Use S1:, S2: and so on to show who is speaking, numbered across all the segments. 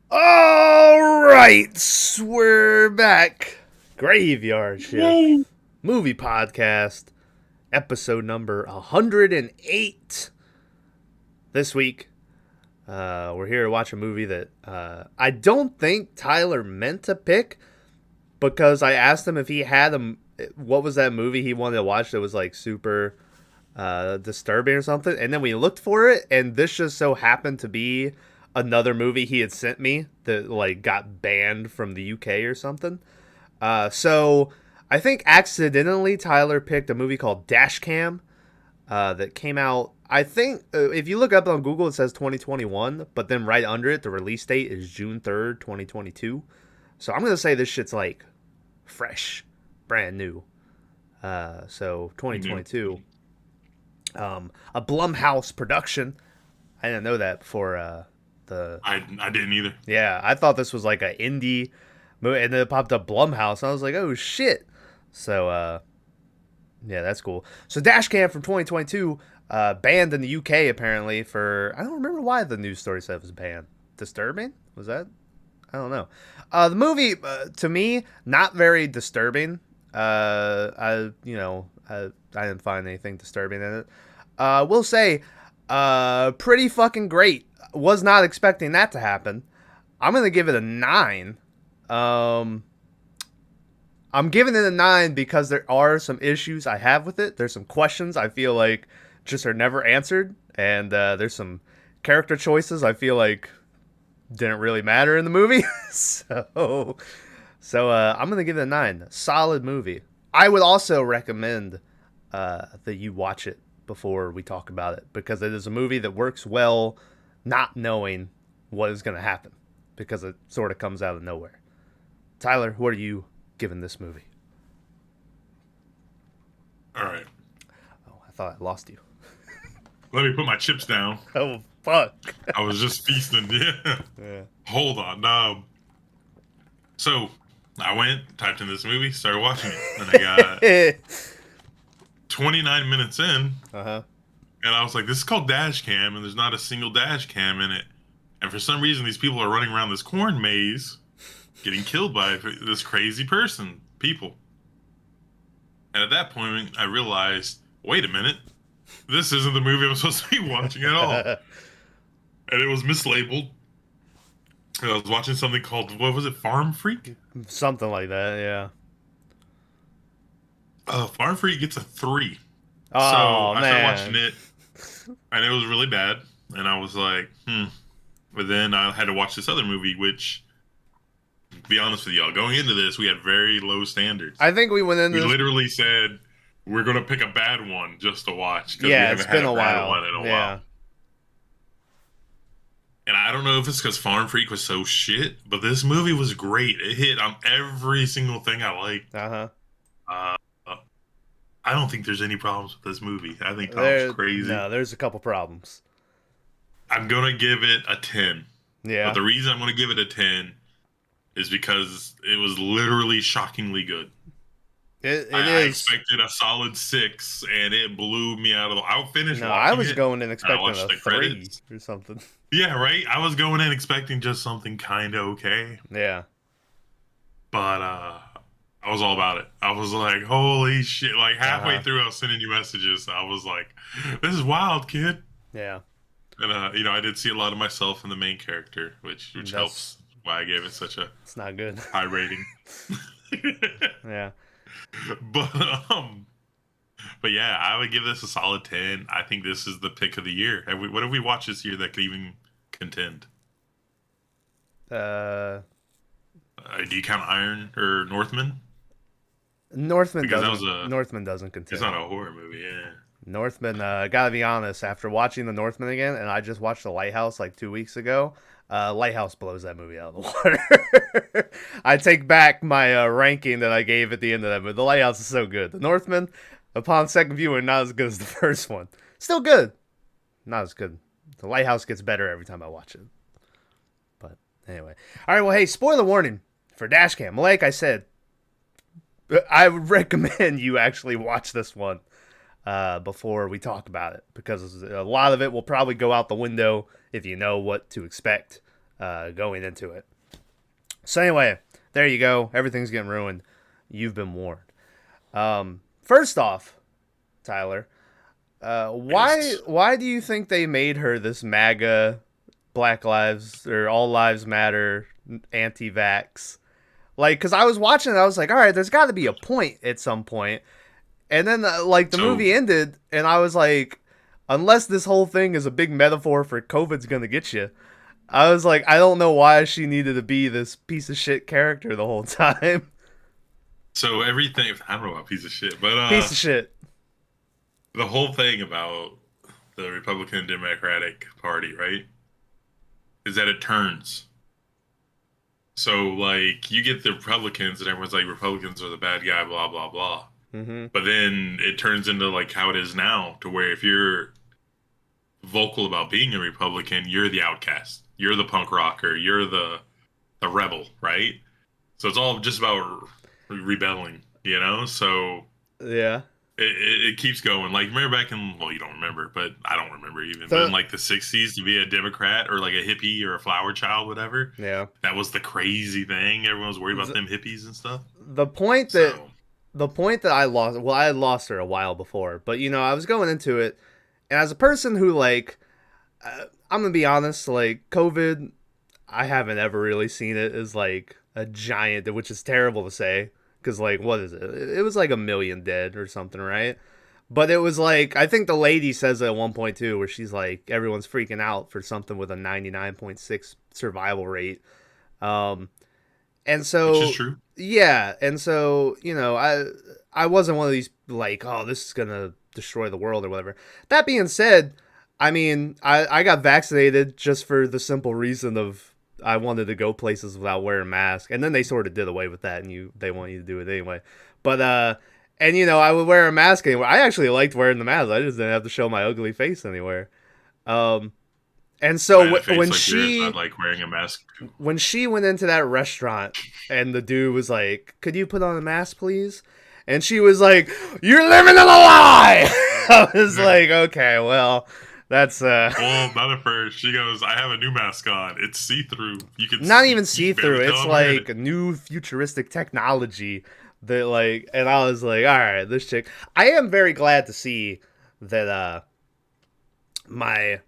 S1: All right, we're back. Graveyard Shift Movie Podcast, episode number 108. This week, we're here to watch a movie that I don't think Tyler meant to pick because I asked him if he had what was that movie he wanted to watch that was like super disturbing or something, and then we looked for it, and this just so happened to be another movie he had sent me that like got banned from the UK or something. So I think accidentally Tyler picked a movie called Dashcam that came out. I think if you look up on Google, it says 2021, but then right under it, the release date is June 3rd, 2022. So I'm gonna say this shit's like fresh, brand new. So 2022. A Blumhouse production. I didn't know that before.
S2: I didn't either.
S1: Yeah, I thought this was like an indie movie, and then it popped up Blumhouse. And I was like, oh shit. So yeah, that's cool. So Dashcam from 2022, banned in the UK apparently for, I don't remember why the news story said it was banned. Disturbing? Was that? I don't know. The movie to me not very disturbing. I didn't find anything disturbing in it. We'll say pretty fucking great. Was not expecting that to happen. I'm gonna give it a 9. I'm giving it a 9 because there are some issues I have with it. There's some questions I feel like just are never answered, and there's some character choices I feel like didn't really matter in the movie. so I'm gonna give it a 9. Solid movie. I would also recommend that you watch it before we talk about it, because it is a movie that works well not knowing what is going to happen, because it sort of comes out of nowhere. Tyler, what are you giving this movie?
S2: All right.
S1: Oh, I thought I lost you.
S2: Let me put my chips down.
S1: Oh, fuck.
S2: I was just feasting. Yeah. Hold on. So I went, typed in this movie, started watching it, and I got 29 minutes in.
S1: Uh-huh.
S2: And I was like, this is called Dashcam, and there's not a single Dashcam in it. And for some reason, these people are running around this corn maze, getting killed by this crazy people. And at that point, I realized, wait a minute, this isn't the movie I'm supposed to be watching at all. And it was mislabeled. And I was watching something called, what was it, Farm Freak?
S1: Something like that, yeah.
S2: Farm Freak gets a 3.
S1: Oh,
S2: so I started
S1: man.
S2: watching it, and it was really bad. And I was like, But then I had to watch this other movie, which, to be honest with y'all, going into this, we had very low standards.
S1: I think we went into
S2: We literally said, we're going to pick a bad one just to watch.
S1: Yeah, it's been a while.
S2: One in a while. And I don't know if it's because Farm Freak was so shit, but this movie was great. It hit on every single thing I liked.
S1: Uh-huh.
S2: I don't think there's any problems with this movie. I think Tom's crazy.
S1: No, there's a couple problems.
S2: I'm going to give it a 10.
S1: Yeah.
S2: But the reason I'm going to give it a 10 is because it was literally shockingly good. I expected a solid 6, and it blew me out of the... I finished watching it.
S1: I was going in expecting a 3
S2: credits.
S1: or something.
S2: Yeah, right? I was going in expecting just something kind of okay.
S1: Yeah.
S2: But I was all about it. I was like, holy shit. Like, halfway through, I was sending you messages. I was like, this is wild, kid.
S1: Yeah.
S2: And, I did see a lot of myself in the main character, which helps why I gave it such a...
S1: It's not good.
S2: High rating.
S1: Yeah.
S2: But yeah, I would give this a solid 10. I think this is the pick of the year. What have we watched this year that could even contend? Do you count Iron or Northman?
S1: Northman doesn't contend.
S2: It's not a horror movie, yeah.
S1: Northman, gotta be honest, after watching The Northman again, and I just watched The Lighthouse like 2 weeks ago, Lighthouse blows that movie out of the water. I take back my ranking that I gave at the end of that movie. The Lighthouse is so good. The Northman, upon second viewing, not as good as the first one. Still good. Not as good. The Lighthouse gets better every time I watch it. But anyway. Alright, well, hey, spoiler warning for Dashcam. Like I said, I would recommend you actually watch this one before we talk about it, because a lot of it will probably go out the window if you know what to expect going into it. So anyway, there you go. Everything's getting ruined. You've been warned. First off, Tyler, why
S2: Yes.
S1: why do you think they made her this MAGA, Black Lives or All Lives Matter, anti-vax? Like, because I was watching it, I was like, all right, there's got to be a point at some point. And then, like, the
S2: So
S1: movie ended, and I was like, unless this whole thing is a big metaphor for COVID's gonna get you, I was like, I don't know why she needed to be this piece of shit character the whole time.
S2: so everything, I don't know about piece of shit, but
S1: Piece of shit.
S2: the whole thing about the Republican Democratic Party, right, is that it turns. So like you get the Republicans and everyone's like Republicans are the bad guy, blah blah blah.
S1: Mm-hmm.
S2: But then it turns into like how it is now, to where if you're vocal about being a Republican, you're the outcast. You're the punk rocker. You're the rebel, right? So it's all just about rebelling, you know? So
S1: Yeah.
S2: it keeps going. Like, remember back in, well, you don't remember, but I don't remember even. But
S1: The
S2: in like the 60s, to be a Democrat or like a hippie or a flower child, whatever,
S1: yeah.
S2: that was the crazy thing. Everyone was worried about
S1: The,
S2: them hippies and stuff.
S1: the point that
S2: So,
S1: the point that I lost, well, I had lost her a while before, but you know, I was going into it, and as a person who like, I'm gonna be honest, like COVID, I haven't ever really seen it as like a giant, which is terrible to say, because like, what is it? It was like 1 million dead or something, right? But it was like, I think the lady says it at one point too, where she's like, everyone's freaking out for something with a 99.6 survival rate. Um, and
S2: which is
S1: so,
S2: true.
S1: yeah, and so, you know, I wasn't one of these like, oh, this is gonna destroy the world or whatever. That being said, I mean, I got vaccinated just for the simple reason of I wanted to go places without wearing a mask, and then they sort of did away with that, and they want you to do it anyway. But and you know, I would wear a mask anywhere. I actually liked wearing the mask. I just didn't have to show my ugly face anywhere. Um, and
S2: I
S1: so
S2: had a face
S1: when
S2: like yours. I'd like wearing a mask.
S1: she went into that restaurant and the dude was like, "Could you put on a mask, please?" And she was like, "You're living in a lie." I was like, "Okay, well, that's
S2: Well, not at first. She goes, "I have a new mask on. It's see through. You can
S1: not
S2: see,
S1: even
S2: you
S1: see
S2: can barely
S1: through.
S2: tell
S1: It's
S2: I'm wearing
S1: like
S2: it."
S1: new futuristic technology that like." And I was like, "All right, this chick." I am very glad to see that my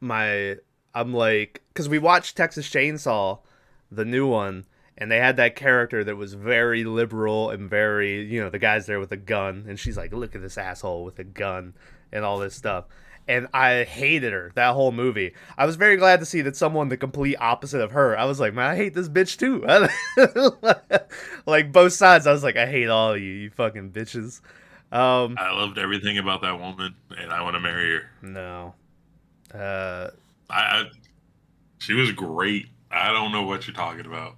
S1: my I'm like, because we watched Texas Chainsaw, the new one, and they had that character that was very liberal and very, you know, the guy's there with a gun, and she's like, look at this asshole with a gun and all this stuff. And I hated her that whole movie. I was very glad to see that someone the complete opposite of her. I was like, man, I hate this bitch too. Like both sides, I was like, I hate all of you, you fucking bitches.
S2: I loved everything about that woman, and I want to marry her.
S1: No. Uh,
S2: I she was great. I don't know what you're talking about.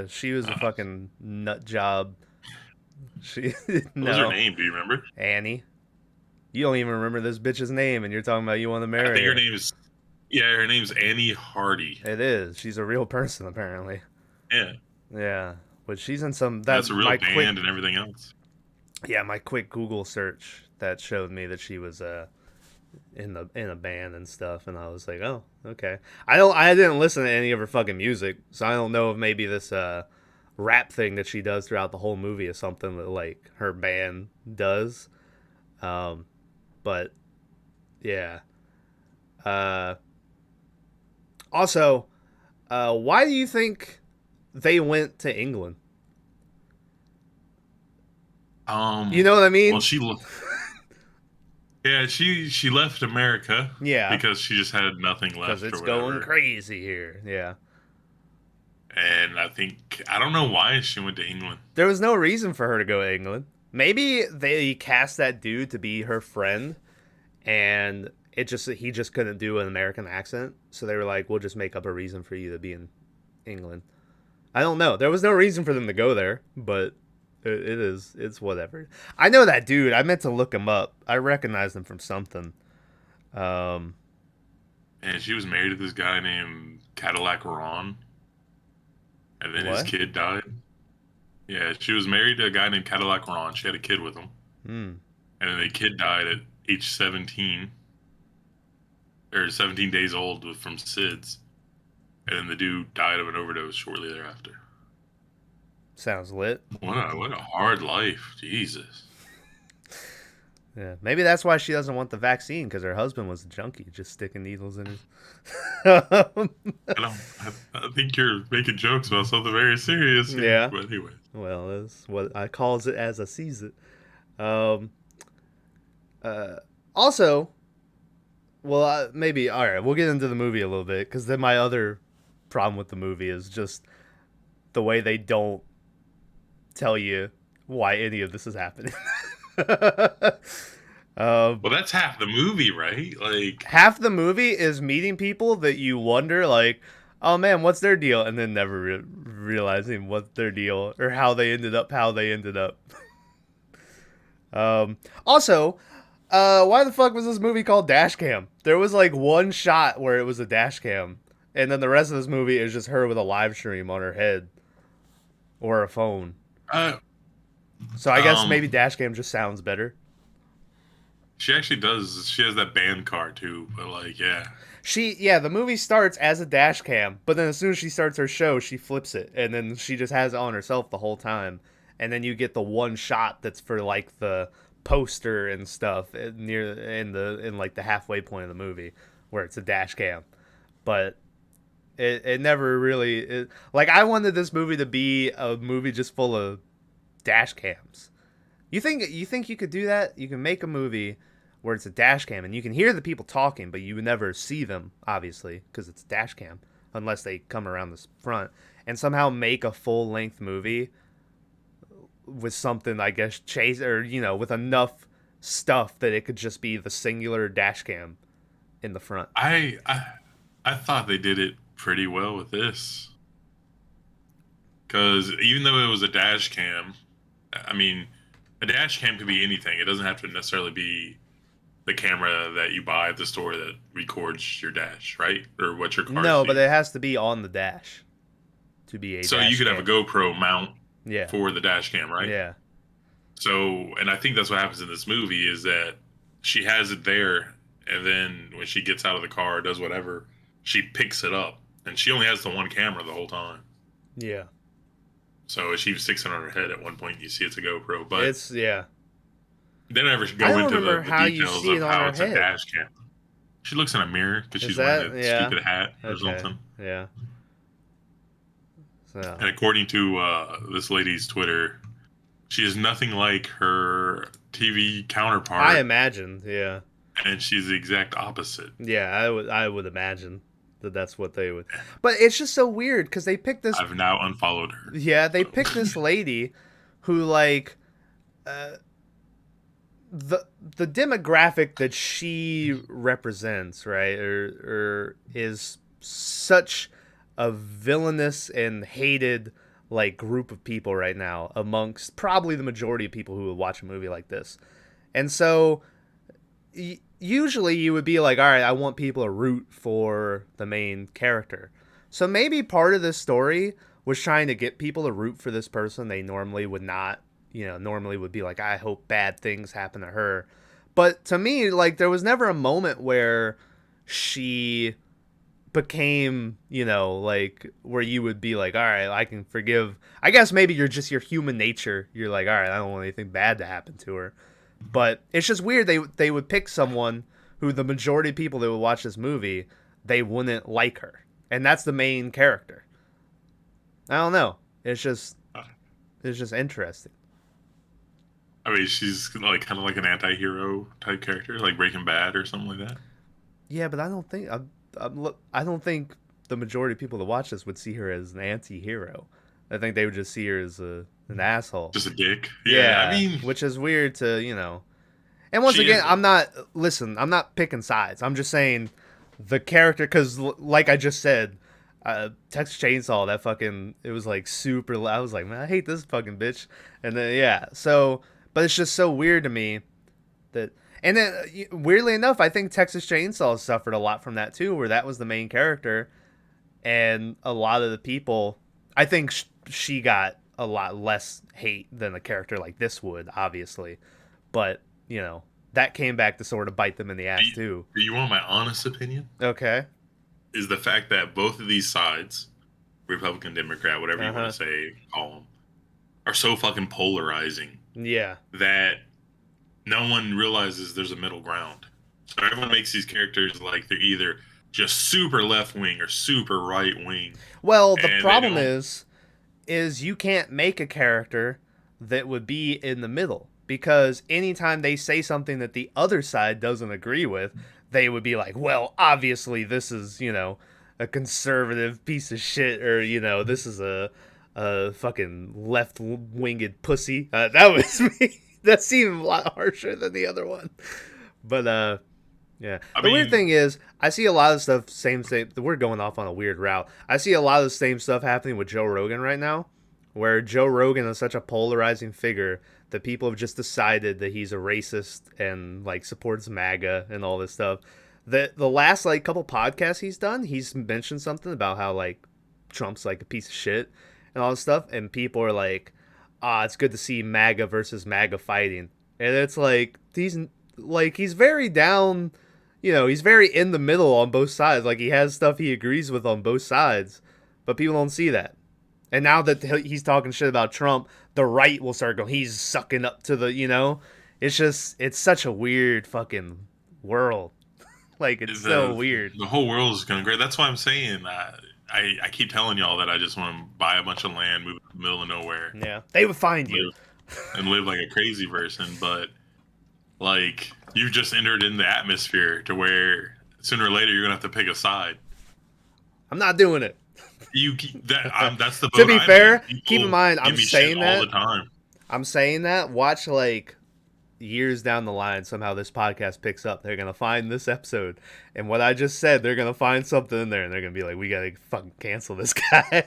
S1: she was a
S2: Uh,
S1: fucking nut job. She
S2: what was her
S1: no
S2: name? Do you remember?
S1: Annie. You don't even remember this bitch's name, and you're talking about you want to
S2: I
S1: marry
S2: think her
S1: her.
S2: name's yeah. Her name's Annie Hardy.
S1: It is. She's a real person, apparently.
S2: Yeah,
S1: Yeah, but she's in some
S2: that's
S1: that
S2: a real
S1: my quick
S2: band and everything else.
S1: my quick Google search that showed me that she was in a band and stuff, and I was like, oh, okay. I didn't listen to any of her fucking music, so I don't know if maybe this rap thing that she does throughout the whole movie is something that like her band does. But yeah. Uh, Also, why do you think they went to England? You know what I
S2: Well,
S1: mean?
S2: yeah, she left America
S1: Yeah,
S2: because she just had nothing
S1: because
S2: left or
S1: it's going
S2: whatever.
S1: crazy here. Yeah.
S2: And I don't know why she went to England.
S1: There was no reason for her to go to England. Maybe they cast that dude to be her friend, and he just couldn't do an American accent, so they were like, "We'll just make up a reason for you to be in England." I don't know. There was no reason for them to go there, but it's whatever. I know that dude. I meant to look him up. I recognized him from something. Um,
S2: And she was married to this guy named Cadillac Ron, and then his
S1: what?
S2: kid died. Yeah, she was married to a guy named Cadillac Ron. She had a kid with him,
S1: Hmm.
S2: and then the kid died at age 17 or 17 days old from SIDS. and then the dude died of an overdose shortly thereafter.
S1: Sounds lit.
S2: What a hard life, Jesus.
S1: Yeah, maybe that's why she doesn't want the vaccine, because her husband was a junkie, just sticking needles in his.
S2: I think you're making jokes about something very serious here.
S1: Yeah.
S2: But anyway.
S1: Well, that's what I calls it as I sees it. Um. Also, well, maybe all right. We'll get into the movie a little bit, because then my other problem with the movie is just the way they don't tell you why any of this is happening.
S2: Well, that's half the movie, right? Like,
S1: half the movie is meeting people that you wonder, like, oh man, what's their deal, and then never realizing what's their deal or how they ended up. Also, why the fuck was this movie called Dashcam? There was like one shot where it was a dashcam, and then the rest of this movie is just her with a live stream on her head or a phone. So I guess maybe Dashcam just sounds better.
S2: She actually does. She has that band card too, but like, yeah.
S1: The movie starts as a Dashcam, but then as soon as she starts her show, she flips it, and then she just has it on herself the whole time. And then you get the one shot that's for like the poster and stuff in like the halfway point of the movie where it's a Dashcam. But it never really like, I wanted this movie to be a movie just full of dash cams. You think you could do that? You can make a movie where it's a dash cam and you can hear the people talking, but you would never see them, obviously, because it's a dash cam, unless they come around the front, and somehow make a full length movie with something, I guess, with enough stuff that it could just be the singular dash cam in the front.
S2: I thought they did it pretty well with this, because even though it was a dash cam, I mean, a dash cam could be anything. It doesn't have to necessarily be the camera that you buy at the store that records your dash, right? Or what your car.
S1: No, but it has to be on the dash to be a.
S2: So
S1: dash
S2: you could
S1: cam.
S2: have a GoPro mount,
S1: yeah,
S2: for the dash cam, right?
S1: Yeah.
S2: So, and I think that's what happens in this movie is that she has it there, and then when she gets out of the car, does whatever, she picks it up, and she only has the one camera the whole time.
S1: Yeah.
S2: So she sticks it on her head at one point. You see it's a GoPro, but
S1: it's
S2: They never go into the details of how it's
S1: head.
S2: a dash cam. She looks in a mirror because she's wearing a stupid hat or something.
S1: Yeah. So.
S2: And according to this lady's Twitter, she is nothing like her TV counterpart.
S1: I imagined, yeah.
S2: And she's the exact opposite.
S1: Yeah, I would imagine that's what they would. But it's just so weird because they picked this.
S2: I've now unfollowed her.
S1: Yeah, they picked this lady who, like, the demographic that she represents, right, or is such a villainous and hated, like, group of people right now amongst probably the majority of people who would watch a movie like this. And so usually you would be like, all right, I want people to root for the main character. So maybe part of this story was trying to get people to root for this person they normally would not, normally would be like, I hope bad things happen to her. But to me, like, there was never a moment where she became, like, where you would be like, all right, I can forgive. I guess maybe you're just your human nature. You're like, all right, I don't want anything bad to happen to her. But it's just weird. They would pick someone who the majority of people that would watch this movie, they wouldn't like her. And that's the main character. I don't know. It's just interesting.
S2: I mean, she's like kind of like an anti-hero type character, like Breaking Bad or something like that.
S1: Yeah, but I don't think the majority of people that watch this would see her as an anti-hero. I think they would just see her as an asshole.
S2: Just a dick. Yeah, I mean,
S1: which is weird to, And once again, I'm not picking sides. I'm just saying the character, because like I just said, Texas Chainsaw, that fucking, it was like super loud. I was like, man, I hate this fucking bitch. And then, so, but it's just so weird to me that, and then weirdly enough, I think Texas Chainsaw suffered a lot from that too, where that was the main character. And a lot of the people, I think she got a lot less hate than a character like this would, obviously. But, that came back to sort of bite them in the ass too.
S2: Do you want my honest opinion?
S1: Okay.
S2: is the fact that both of these sides, Republican, Democrat, whatever you want to say, call them, are so fucking polarizing.
S1: Yeah.
S2: That no one realizes there's a middle ground. So everyone makes these characters like they're either just super left wing or super right wing.
S1: Well, the problem is you can't make a character that would be in the middle, because anytime they say something that the other side doesn't agree with, they would be like, well, obviously this is, a conservative piece of shit, or, this is a fucking left-winged pussy. That was me. That's even a lot harsher than the other one. But, yeah. Weird thing is, I see a lot of stuff, same. We're going off on a weird route. I see a lot of the same stuff happening with Joe Rogan right now, where Joe Rogan is such a polarizing figure that people have just decided that he's a racist and, like, supports MAGA and all this stuff. The last, like, couple podcasts he's done, he's mentioned something about how, like, Trump's, like, a piece of shit and all this stuff, and people are like, it's good to see MAGA versus MAGA fighting. And it's like, he's very down, he's very in the middle on both sides. Like, he has stuff he agrees with on both sides, but people don't see that. And now that he's talking shit about Trump, the right will start going, he's sucking up to the, it's such a weird fucking world. Like, it's so weird.
S2: The whole world is going great. That's why I'm saying I keep telling y'all that I just want to buy a bunch of land, move to the middle of nowhere.
S1: Yeah, they would find you.
S2: And live like a crazy person. But, like, you've just entered in the atmosphere to where sooner or later you're going to have to pick a side.
S1: I'm not doing it.
S2: That's the boat.
S1: To be fair, keep in mind, I'm saying that
S2: all the time.
S1: I'm saying that. Watch, like, years down the line, somehow this podcast picks up. They're gonna find this episode, and what I just said, they're gonna find something in there, and they're gonna be like, "We gotta fucking cancel this guy."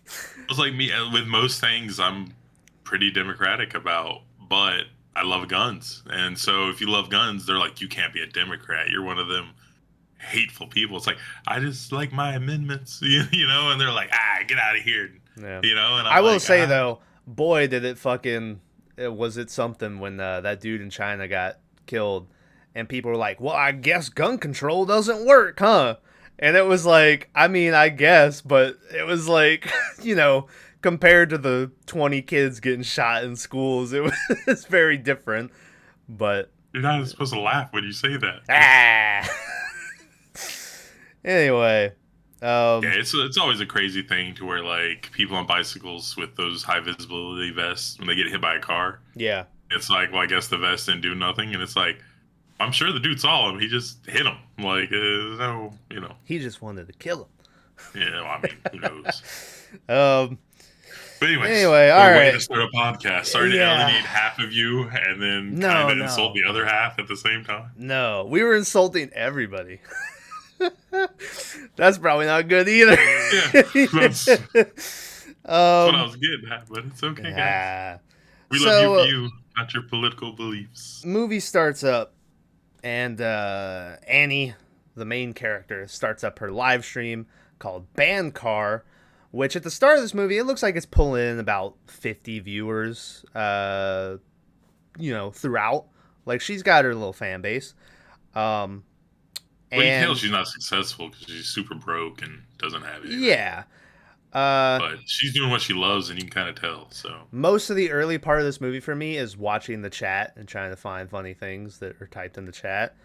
S2: It's like me with most things. I'm pretty democratic about, but I love guns, and so if you love guns, they're like, "You can't be a Democrat. You're one of them hateful people." It's like, I just like my amendments, and they're like, get out of here,
S1: yeah.
S2: And
S1: I will say though, boy, did it fucking was it something when that dude in China got killed, and people were like, well, I guess gun control doesn't work, huh? And it was like, I mean, I guess, but it was like, compared to the 20 kids getting shot in schools, it was very different. But
S2: you're not supposed to laugh when you say that.
S1: Anyway,
S2: yeah, it's always a crazy thing to where, like, people on bicycles with those high visibility vests, when they get hit by a car,
S1: yeah,
S2: it's like, well, I guess the vest didn't do nothing, and it's like, I'm sure the dude saw him, he just hit him, like, no,
S1: he just wanted to kill him.
S2: Yeah, well, I mean, who knows? But
S1: anyway, all right.
S2: To start a podcast. Sorry to alienate half of you and then kind of insult the other half at the same time.
S1: No, we were insulting everybody. That's probably not good either.
S2: Yeah, that's what I was getting at, but it's okay, guys. We love you, not your political beliefs.
S1: Movie starts up, and Annie, the main character, starts up her live stream called Band Car, which at the start of this movie, it looks like it's pulling in about 50 viewers, throughout. Like, she's got her little fan base.
S2: Well, you can tell she's not successful because she's super broke and doesn't have anything.
S1: Yeah.
S2: But she's doing what she loves, and you can kind of tell. So
S1: most of the early part of this movie for me is watching the chat and trying to find funny things that are typed in the chat.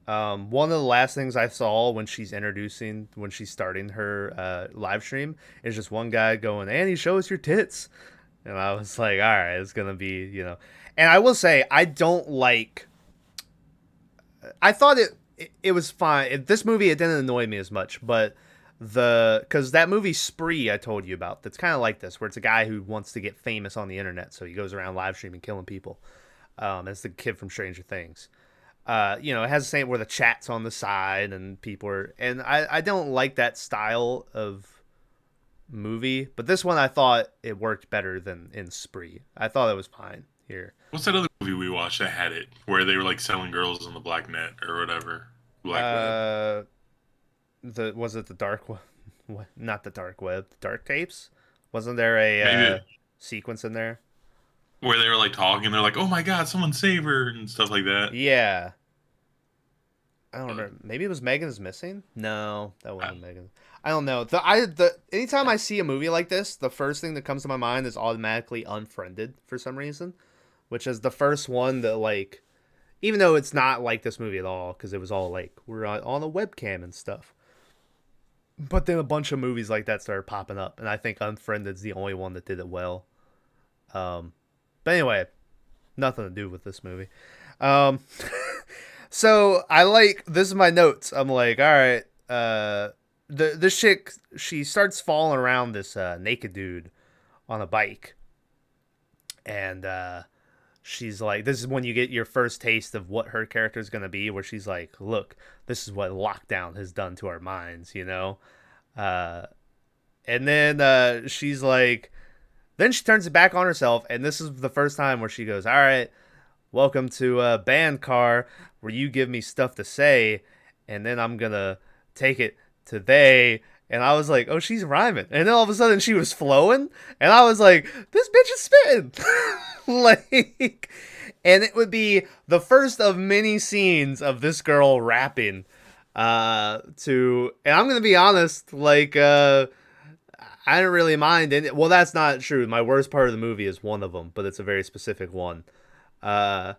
S1: One of the last things I saw when she's starting her live stream is just one guy going, Annie, show us your tits. And I was like, all right, it's going to be, And I will say, I thought it was fine. This movie, it didn't annoy me as much, but because that movie Spree I told you about, that's kind of like this, where it's a guy who wants to get famous on the internet, so he goes around live streaming, killing people. It's the kid from Stranger Things. It has the same where the chat's on the side and people are, and I don't like that style of movie, but this one I thought it worked better than in Spree. I thought it was fine here.
S2: What's that other movie we watched that had it, where they were like selling girls on the black net or whatever?
S1: Was it the dark web? Not the dark web, the dark tapes? Wasn't there a sequence in there
S2: where they were like talking? They're like, "Oh my god, someone save her" and stuff like that.
S1: Yeah. I don't
S2: But
S1: remember. Maybe it was Megan is Missing. No, that wasn't Megan. I don't know. The anytime I see a movie like this, the first thing that comes to my mind is automatically Unfriended for some reason, which is the first one that like, even though it's not like this movie at all, because it was all like we're on a webcam and stuff. But then a bunch of movies like that started popping up, and I think Unfriended's the only one that did it well. But anyway, nothing to do with this movie. So I like, this is my notes. I'm like, all right, this chick, she starts falling around this naked dude on a bike, and she's like, this is when you get your first taste of what her character is gonna be, where she's like, look, this is what lockdown has done to our minds, you know. And then she's like, then she turns it back on herself, and this is the first time where she goes, all right, welcome to a band car where you give me stuff to say, and then I'm gonna take it to they. And I was like, oh, she's rhyming. And then all of a sudden she was flowing, and I was like, this bitch is spitting. Like, and it would be the first of many scenes of this girl rapping and I'm gonna be honest, like, I didn't really mind it. Well, that's not true. My worst part of the movie is one of them, but it's a very specific one. Yeah,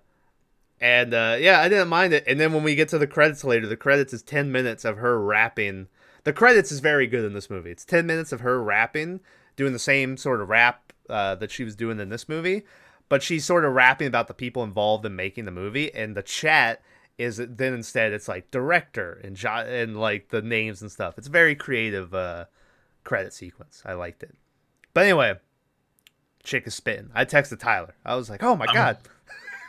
S1: I didn't mind it. And then when we get to the credits later, the credits is 10 minutes of her rapping. The credits is very good in this movie. It's 10 minutes of her rapping, doing the same sort of rap that she was doing in this movie, but she's sort of rapping about the people involved in making the movie. And the chat is then instead it's like director and like the names and stuff. It's a very creative credit sequence. I liked it. But anyway, chick is spitting. I texted Tyler. I was like, oh my God.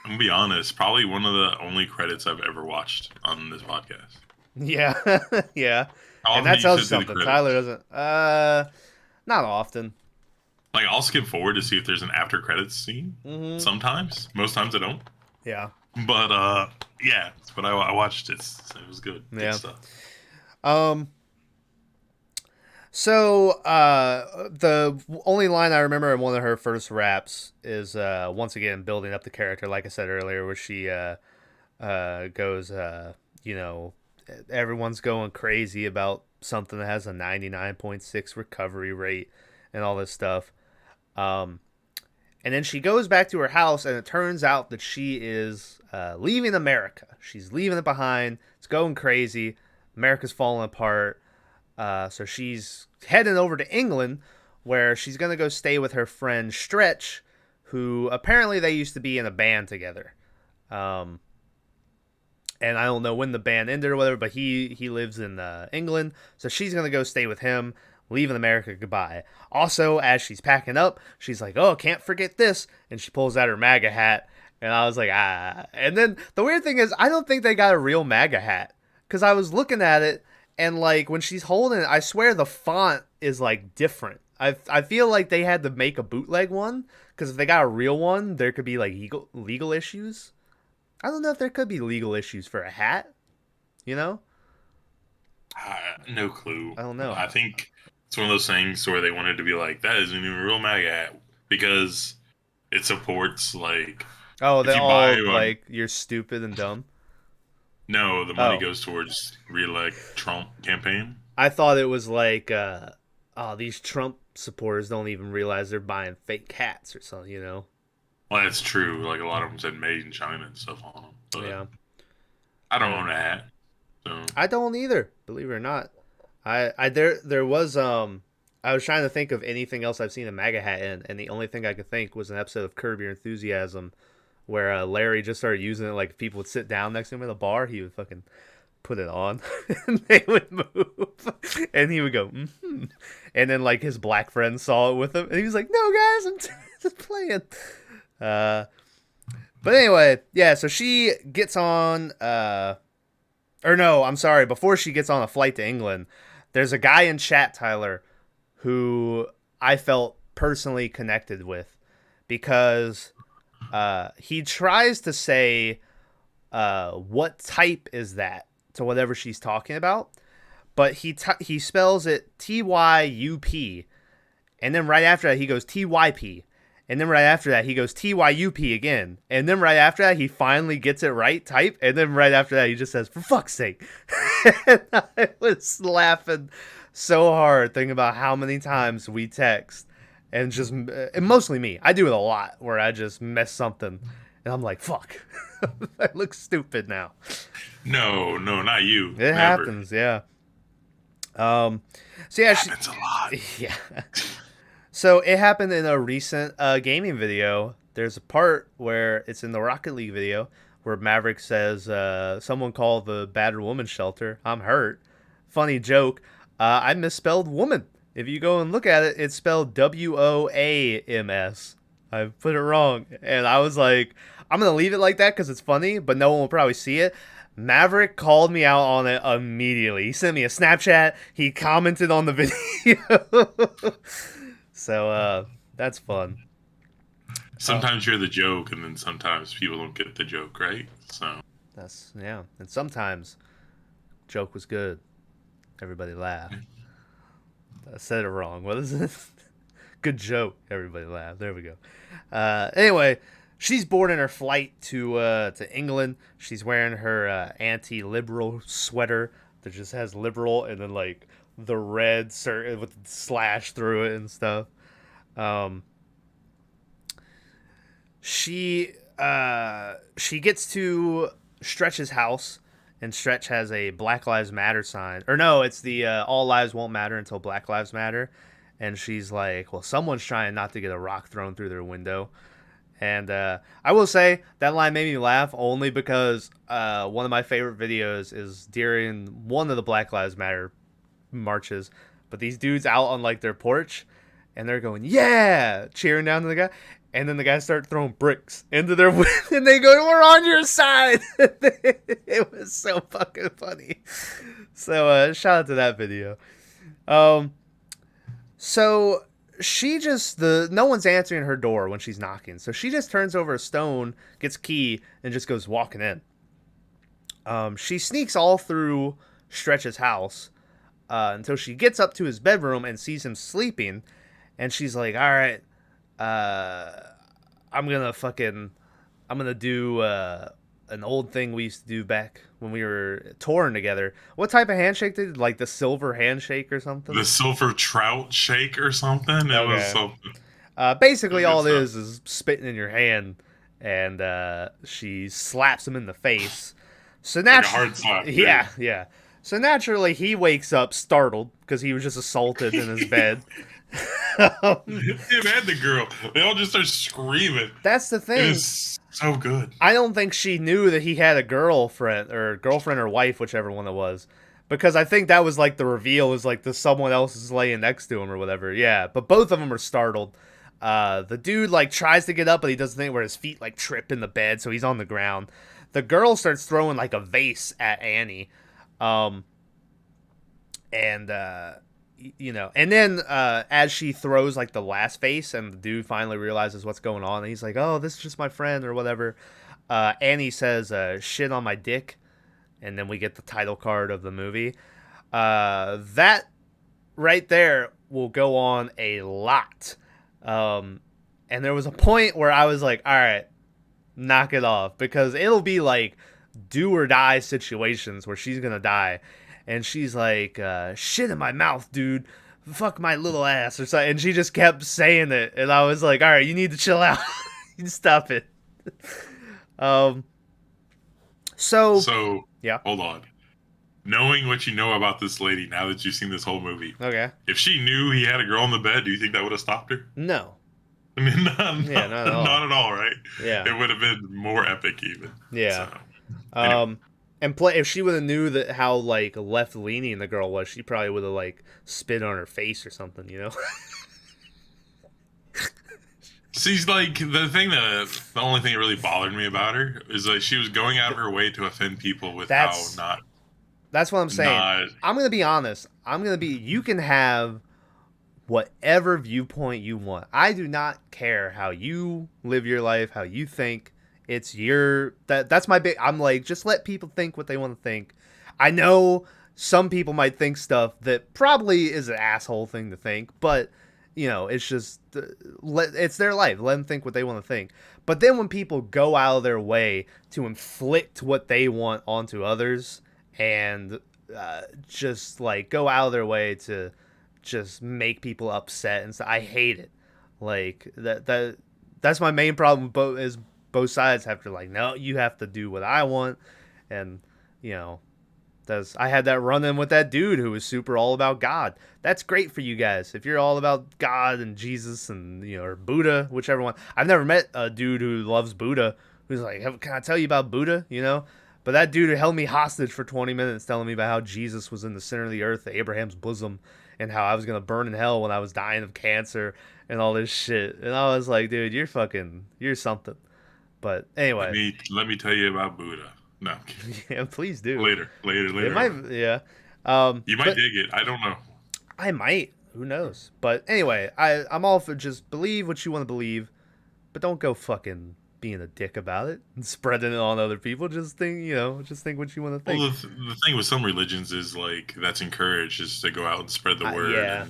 S2: I'm gonna be honest, probably one of the only credits I've ever watched on this podcast.
S1: Yeah. Yeah.
S2: How
S1: And
S2: often
S1: that
S2: do you
S1: tells you
S2: sit through the
S1: something.
S2: credits?
S1: Tyler doesn't. Not often.
S2: Like, I'll skip forward to see if there's an after credits scene.
S1: Mm-hmm.
S2: Sometimes. Most times I don't.
S1: Yeah.
S2: But yeah. But I watched it. It was good. Good
S1: Yeah.
S2: stuff.
S1: So the only line I remember in one of her first raps is once again building up the character, like I said earlier, where she goes, you know, everyone's going crazy about something that has a 99.6 recovery rate and all this stuff. And then she goes back to her house, and it turns out that she is leaving America. She's leaving it behind. It's going crazy. America's falling apart. So she's heading over to England, where she's going to go stay with her friend Stretch, who apparently they used to be in a band together. And I don't know when the band ended or whatever, but he lives in England. So she's going to go stay with him, leaving America goodbye. Also, as she's packing up, she's like, oh, can't forget this. And she pulls out her MAGA hat. And I was like, ah. And then the weird thing is, I don't think they got a real MAGA hat. Because I was looking at it, and like when she's holding it, I swear the font is like different. I feel like they had to make a bootleg one, because if they got a real one, there could be like legal issues. I don't know if there could be legal issues for a hat, you know?
S2: No clue.
S1: I don't know.
S2: I think it's one of those things where they wanted to be like, that isn't even a real MAGA hat, because it supports, like...
S1: Oh,
S2: if
S1: they're
S2: you
S1: all
S2: buy
S1: like, you're stupid and dumb?
S2: No, the money
S1: Oh.
S2: goes towards re-elect Trump campaign.
S1: I thought it was like, oh, these Trump supporters don't even realize they're buying fake hats or something, you know?
S2: Well, that's true. Like, a lot of them said made in China and stuff on them. But
S1: Yeah.
S2: I don't own a hat. So
S1: I don't either, believe it or not. There was I was trying to think of anything else I've seen a MAGA hat in, and the only thing I could think was an episode of Curb Your Enthusiasm where Larry just started using it. Like, if people would sit down next to him at a bar, he would fucking put it on, and they would move, and he would go, mm-hmm. And then like his black friend saw it with him, and he was like, "No, guys, I'm just playing." But anyway, yeah. So she gets on, or no, I'm sorry. Before she gets on a flight to England, there's a guy in chat, Tyler, who I felt personally connected with, because he tries to say, what type is that, to whatever she's talking about, but he spells it TYUP, and then right after that he goes TYP, And then right after that, he goes TYUP again. And then right after that, he finally gets it right, type. And then right after that, he just says, for fuck's sake. And I was laughing so hard thinking about how many times we text. And just, and mostly me. I do it a lot where I just mess something. And I'm like, fuck. I look stupid now.
S2: No, not you.
S1: It happens, yeah. So yeah,
S2: it happens a lot.
S1: Yeah. So it happened in a recent gaming video. There's a part where it's in the Rocket League video where Maverick says, someone call the battered woman shelter. I'm hurt. Funny joke. I misspelled woman. If you go and look at it, it's spelled WOAMS. I put it wrong. And I was like, I'm going to leave it like that because it's funny, but no one will probably see it. Maverick called me out on it immediately. He sent me a Snapchat. He commented on the video. So, that's fun.
S2: Sometimes you're the joke, and then sometimes people don't get the joke, right? So
S1: that's, yeah. And sometimes joke was good. Everybody laughed. I said it wrong. What is it? Good joke. Everybody laughed. There we go. Anyway, she's boarding her flight to England. She's wearing her anti-liberal sweater that just has liberal and then like the red with slash through it and stuff. She gets to Stretch's house, and Stretch has a Black Lives Matter sign. Or no, it's the All Lives Won't Matter Until Black Lives Matter. And she's like, well, someone's trying not to get a rock thrown through their window. And I will say that line made me laugh only because one of my favorite videos is during one of the Black Lives Matter marches. But these dudes out on like their porch, and they're going, yeah, cheering down to the guy. And then the guys start throwing bricks into their window, and they go, we're on your side. It was so fucking funny. So shout out to that video. So no one's answering her door when she's knocking. So she just turns over a stone, gets a key, and just goes walking in. She sneaks all through Stretch's house until she gets up to his bedroom and sees him sleeping. And she's like, all right, I'm gonna do an old thing we used to do back when we were touring together. What type of handshake did like the silver handshake or something?
S2: The silver trout shake or something? It was something.
S1: Basically all it is spitting in your hand, and she slaps him in the face. So naturally,
S2: like a hard slap.
S1: Yeah. So naturally he wakes up startled because he was just assaulted in his bed.
S2: Him and the girl, they all just start screaming.
S1: That's the thing.
S2: It is so good.
S1: I don't think she knew that he had a girlfriend or wife, whichever one it was, because I think that was like the reveal is like someone else is laying next to him or whatever. Yeah, but both of them are startled. The dude like tries to get up, but he doesn't think where his feet like trip in the bed, so he's on the ground. The girl starts throwing like a vase at Annie, and then as she throws like the last vase, and the dude finally realizes what's going on, and he's like, "Oh, this is just my friend," or whatever. Annie says, "Shit on my dick," and then we get the title card of the movie. That right there will go on a lot. And there was a point where I was like, "All right, knock it off," because it'll be like do or die situations where she's gonna die. And she's like, shit in my mouth, dude. Fuck my little ass or something. And she just kept saying it. And I was like, all right, you need to chill out. You stop it. So, yeah.
S2: Hold on. Knowing what you know about this lady now that you've seen this whole movie.
S1: Okay.
S2: If she knew he had a girl in the bed, do you think that would have stopped her?
S1: No.
S2: I mean, not at all, right?
S1: Yeah.
S2: It would have been more epic even.
S1: Yeah.
S2: So, anyway.
S1: And if she would have knew that how like left leaning the girl was, she probably would have like spit on her face or something, you know.
S2: She's like the only thing that really bothered me about her is like she was going out of her way to offend people with
S1: That's what I'm saying. I'm gonna be honest. You can have whatever viewpoint you want. I do not care how you live your life, how you think. It's that's my big, I'm like, just let people think what they want to think. I know some people might think stuff that probably is an asshole thing to think, but it's just it's their life. Let them think what they want to think. But then when people go out of their way to inflict what they want onto others and just like go out of their way to just make people upset and stuff, I hate it. Like that's my main problem. Both sides have to like, no, you have to do what I want, and you know. I had that run-in with that dude who was super all about God. That's great for you guys. If you're all about God and Jesus and, or Buddha, whichever one. I've never met a dude who loves Buddha who's like, can I tell you about Buddha? But that dude held me hostage for 20 minutes telling me about how Jesus was in the center of the earth, Abraham's bosom, and how I was going to burn in hell when I was dying of cancer and all this shit. And I was like, dude, you're something. But anyway.
S2: Let me tell you about Buddha. No.
S1: Yeah, please do.
S2: Later.
S1: It might, yeah.
S2: You might dig it. I don't know.
S1: I might. Who knows? But anyway, I'm all for just believe what you want to believe, but don't go fucking being a dick about it and spreading it on other people. Just think, what you want to think.
S2: Well, the thing with some religions is like that's encouraged is to go out and spread the word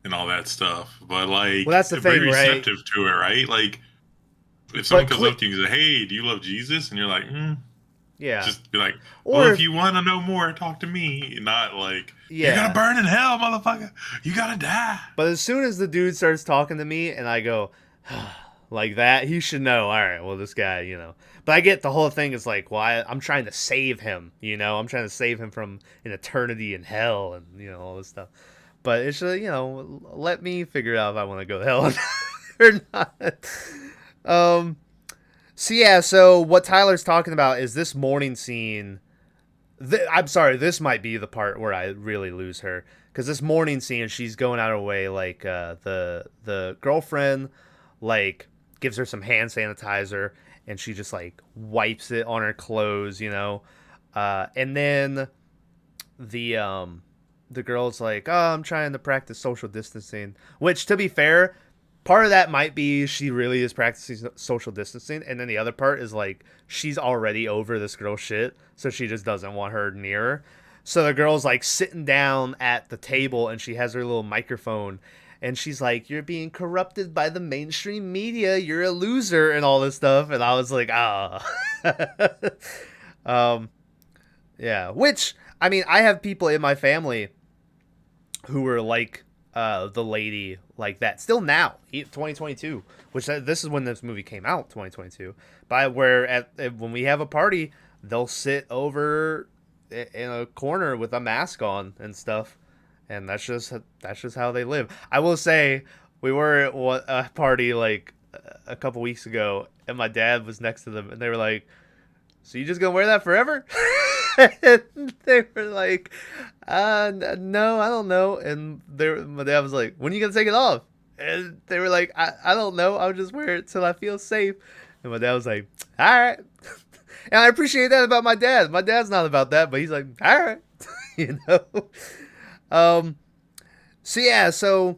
S2: and all that stuff. But like,
S1: well, that's the thing,
S2: very
S1: right?
S2: receptive to it, right? Like, if someone comes up to you and says, "Hey, do you love Jesus?" and you're like,
S1: Yeah.
S2: Just be like, well, if you want to know more, talk to me. Not like, you're going to burn in hell, motherfucker. You got to die.
S1: But as soon as the dude starts talking to me and I go, like that, he should know, all right, well, this guy, But I get the whole thing is like, well, I'm trying to save him, I'm trying to save him from an eternity in hell and, all this stuff. But it's just, let me figure out if I want to go to hell or not. So what Tyler's talking about is this morning scene. I'm sorry, this might be the part where I really lose her. Because this morning scene, she's going out of her way, like, the girlfriend, like, gives her some hand sanitizer, and she just, like, wipes it on her clothes, and then the girl's like, oh, I'm trying to practice social distancing. Which, to be fair, part of that might be she really is practicing social distancing, and then the other part is like she's already over this girl's shit, so she just doesn't want her near her. So the girl's like sitting down at the table, and she has her little microphone, and she's like, "You're being corrupted by the mainstream media. You're a loser," and all this stuff. And I was like, yeah. Which I mean, I have people in my family who were like the lady like that still now 2022, which this is when this movie came out, 2022, but where when we have a party they'll sit over in a corner with a mask on and stuff, and that's just how they live. I will say we were at a party like a couple weeks ago, and my dad was next to them, and they were like, "So you just gonna wear that forever?" And they were like, no, I don't know. And my dad was like, when are you gonna take it off? And they were like, I don't know, I'll just wear it till I feel safe. And my dad was like, all right. And I appreciate that about my dad. My dad's not about that, but he's like, all right. So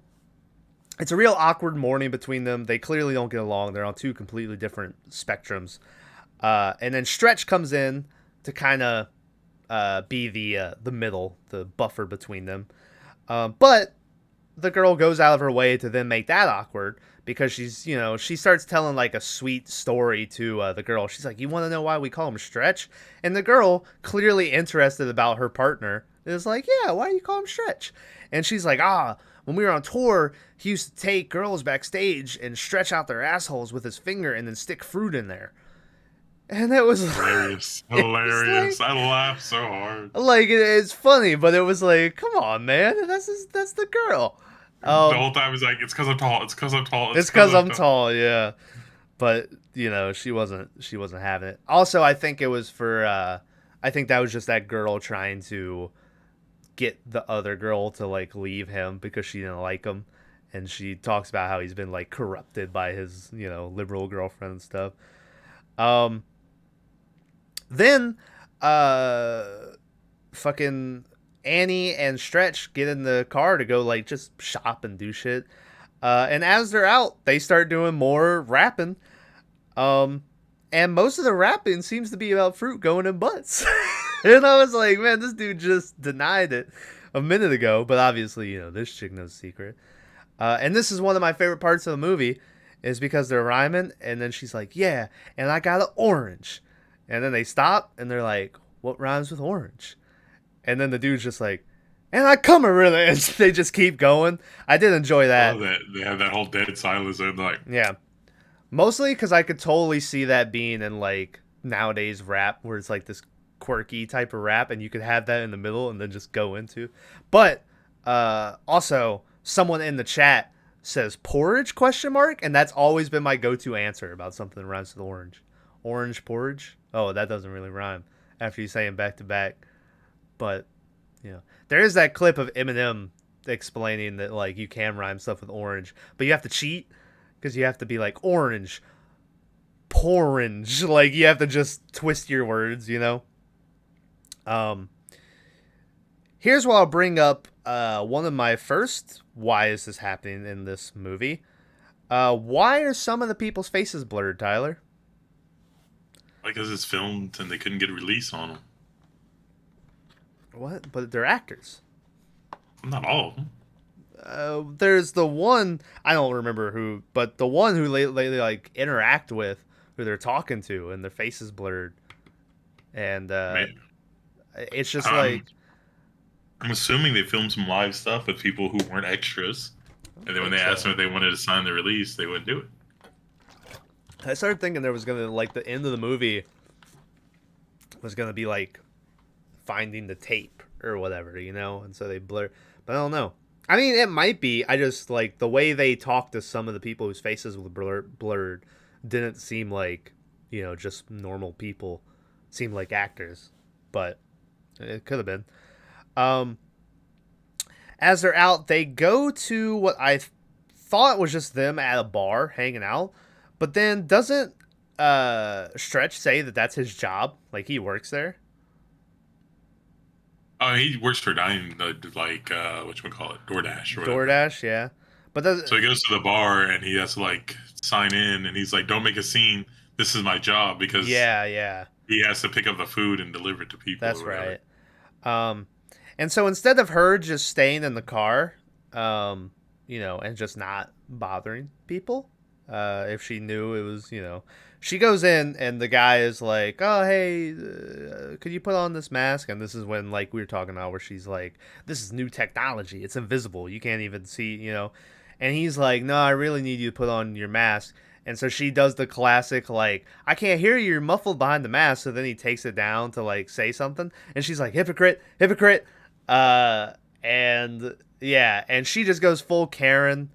S1: it's a real awkward morning between them. They clearly don't get along. They're on two completely different spectrums. And then Stretch comes in to kind of be the middle, the buffer between them. But the girl goes out of her way to then make that awkward because she starts telling like a sweet story to the girl. She's like, you want to know why we call him Stretch? And the girl, clearly interested about her partner, is like, yeah, why do you call him Stretch? And she's like, when we were on tour, he used to take girls backstage and stretch out their assholes with his finger and then stick fruit in there. And it was
S2: hilarious. Hilarious. Like, I laughed so hard.
S1: Like, it's funny, but it was like, come on, man. That's the girl.
S2: The whole time he's like, it's because I'm tall. It's because I'm tall.
S1: It's because I'm tall, yeah. But, she wasn't having it. Also, I think it was I think that was just that girl trying to get the other girl to, like, leave him because she didn't like him. And she talks about how he's been, like, corrupted by his, liberal girlfriend and stuff. Then, fucking Annie and Stretch get in the car to go, like, just shop and do shit. And as they're out, they start doing more rapping. And most of the rapping seems to be about fruit going in butts. And I was like, man, this dude just denied it a minute ago. But obviously, this chick knows the secret. And this is one of my favorite parts of the movie, is because they're rhyming, and then she's like, yeah, and I got an orange. And then they stop, and they're like, what rhymes with orange? And then the dude's just like, and I come really, and they just keep going. I did enjoy that.
S2: Oh, that they have that whole dead silence and like,
S1: Yeah. Mostly because I could totally see that being in like nowadays rap, where it's like this quirky type of rap, and you could have that in the middle and then just go into. But also, someone in the chat says porridge question mark, and that's always been my go-to answer about something that rhymes with orange. Orange porridge? Oh, that doesn't really rhyme after you say them back to back. But there is that clip of Eminem explaining that like you can rhyme stuff with orange, but you have to cheat because you have to be like orange, porridge. Like you have to just twist your words, Here's what I'll bring up. One of my first why is this happening in this movie. Why are some of the people's faces blurred, Tyler?
S2: because it's filmed and they couldn't get a release on them.
S1: What? But they're actors.
S2: Not all of them.
S1: There's the one, I don't remember who, but the one who they like interact with, who they're talking to, and their face is blurred. And it's just like...
S2: I'm assuming they filmed some live stuff with people who weren't extras. And then when they asked them if they wanted to sign the release, they wouldn't do it.
S1: I started thinking there was going to, like, the end of the movie was going to be, like, finding the tape or whatever, you know? And so they blur. But I don't know. I mean, it might be. I just, like, the way they talked to some of the people whose faces were blurred didn't seem like, you know, just normal people. Seemed like actors. But it could have been. As they're out, they go to what I thought was just them at a bar hanging out. But then doesn't Stretch say that that's his job? Like, he works there?
S2: Oh, he works for dining, like, whatchamacallit, DoorDash or whatever.
S1: DoorDash, yeah. But
S2: so he goes to the bar and he has to, like, sign in. And he's like, don't make a scene. This is my job. Because
S1: yeah,
S2: he has to pick up the food and deliver it to people.
S1: That's right. And so instead of her just staying in the car, you know, and just not bothering people, if she knew it was, you know, she goes in and the guy is like, oh, hey, could you put on this mask? And this is when, like, we were talking about where she's like, this is new technology. It's invisible. You can't even see, you know. And he's like, no, I really need you to put on your mask. And so she does the classic, like, I can't hear you. You're muffled behind the mask. So then he takes it down to, like, say something. And she's like, hypocrite. And yeah, and she just goes full Karen.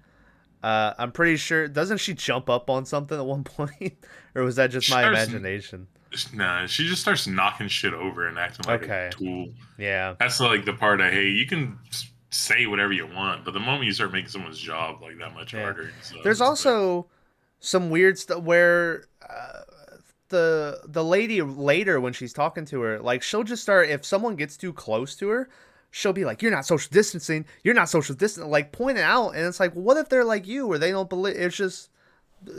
S1: I'm pretty sure, doesn't she jump up on something at one point? Or was that just my imagination?
S2: Nah, she just starts knocking shit over and acting like a tool.
S1: Yeah.
S2: That's like the part I hate. You can say whatever you want, but the moment you start making someone's job like that much harder.
S1: There's also some weird stuff where the lady later, when she's talking to her, like, she'll just start, if someone gets too close to her, she'll be like, you're not social distancing, like, point it out. And it's like, well, what if they're like you, where they don't believe? It's just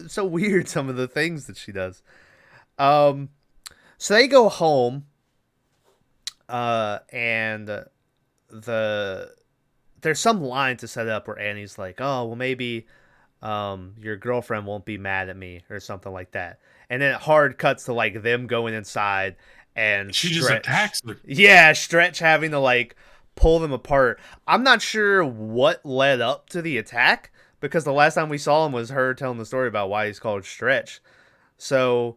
S1: so weird, some of the things that she does. So they go home, and there's some line to set up where Annie's like, oh, well, maybe your girlfriend won't be mad at me or something like that. And then it hard cuts to, like, them going inside, and
S2: she just attacks her.
S1: Yeah, Stretch having to, like, pull them apart. I'm not sure what led up to the attack, because the last time we saw him was her telling the story about why he's called Stretch. So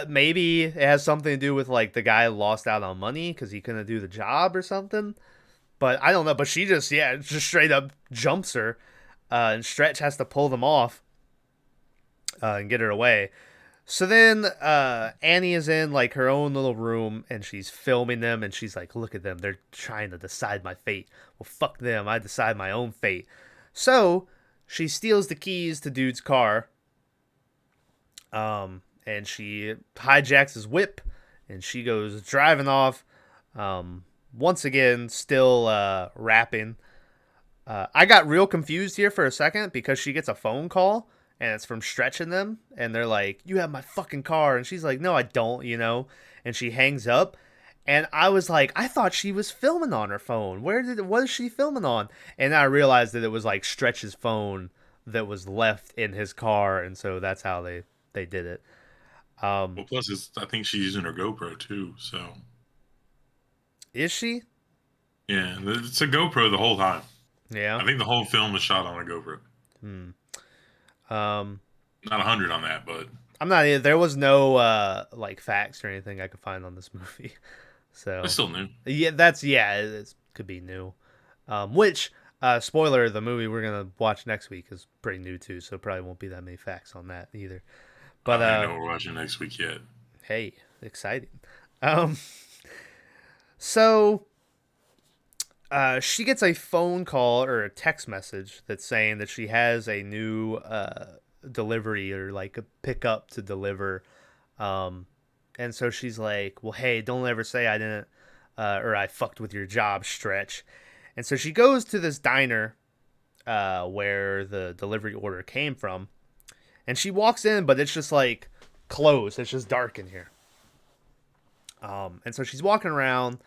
S1: maybe it has something to do with, like, the guy lost out on money because he couldn't do the job or something. But I don't know. But she just straight up jumps her, and Stretch has to pull them off and get her away. So then Annie is in, like, her own little room, and she's filming them, and she's like, look at them. They're trying to decide my fate. Well, fuck them. I decide my own fate. So she steals the keys to dude's car, and she hijacks his whip, and she goes driving off, once again, still rapping. I got real confused here for a second, because she gets a phone call, and it's from Stretch and them, and they're like, you have my fucking car, and she's like, no, I don't, you know, and she hangs up, And I was like, I thought she was filming on her phone. What is she filming on? And I realized that it was like Stretch's phone that was left in his car, and so that's how they did it.
S2: Well, plus, I think she's using her GoPro too. So,
S1: is she?
S2: yeah, it's a GoPro the whole time.
S1: Yeah.
S2: I think the whole film is shot on a GoPro. Not 100 on that, but
S1: I'm not. There was no like facts or anything I could find on this movie, so
S2: it's still new.
S1: Yeah, it could be new. Which spoiler, the movie we're gonna watch next week is pretty new too, so probably won't be that many facts on that either. But
S2: I don't know we're watching next week yet.
S1: Hey, exciting. So she gets a phone call or a text message that's saying that she has a new delivery or like a pickup to deliver. And so she's like, well, hey, don't ever say I didn't or I fucked with your job, Stretch. And so she goes to this diner where the delivery order came from. And she walks in, but it's just like closed. It's just dark in here. And so she's walking around.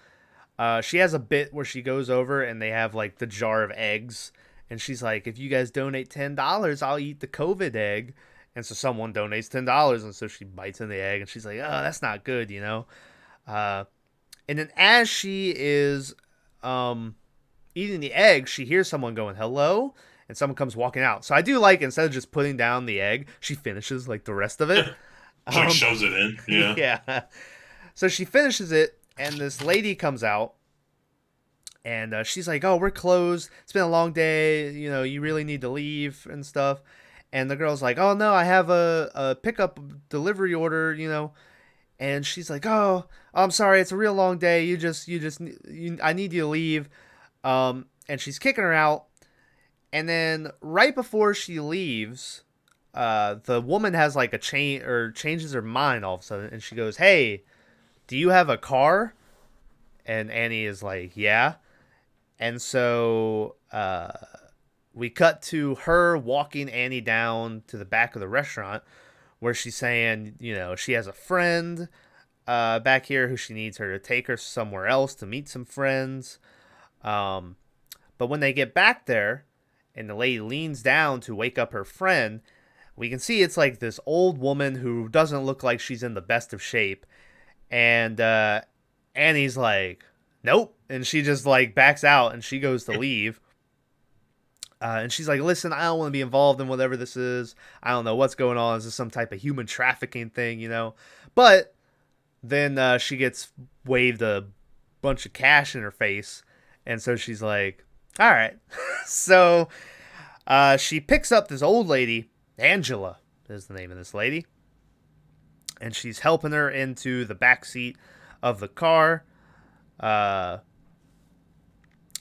S1: She has a bit where she goes over and they have like the jar of eggs. And she's like, if you guys donate $10, I'll eat the COVID egg. And so someone donates $10. And so she bites in the egg and she's like, oh, that's not good, you know? And then as she is eating the egg, she hears someone going, hello? And someone comes walking out. So I do like, instead of just putting down the egg, she finishes like the rest of it.
S2: She like shoves it in. Yeah.
S1: Yeah. So she finishes it, and this lady comes out, and she's like, oh, we're closed. It's been a long day. You know, you really need to leave and stuff. And the girl's like, oh, no, I have a pickup delivery order, you know. And she's like, oh, I'm sorry. It's a real long day. I need you to leave. And she's kicking her out. And then right before she leaves, the woman has like changes her mind all of a sudden. And she goes, hey, do you have a car? And Annie is like, yeah. And so we cut to her walking Annie down to the back of the restaurant where she's saying, you know, she has a friend back here who she needs her to take her somewhere else to meet some friends. But when they get back there and the lady leans down to wake up her friend, we can see it's like this old woman who doesn't look like she's in the best of shape. And Annie's like, nope. And she just like backs out and she goes to leave. And she's like, listen, I don't want to be involved in whatever this is. I don't know what's going on. Is this some type of human trafficking thing, you know? But then she gets waved a bunch of cash in her face. And so she's like, all right. So she picks up this old lady. Angela is the name of this lady. And she's helping her into the back seat of the car.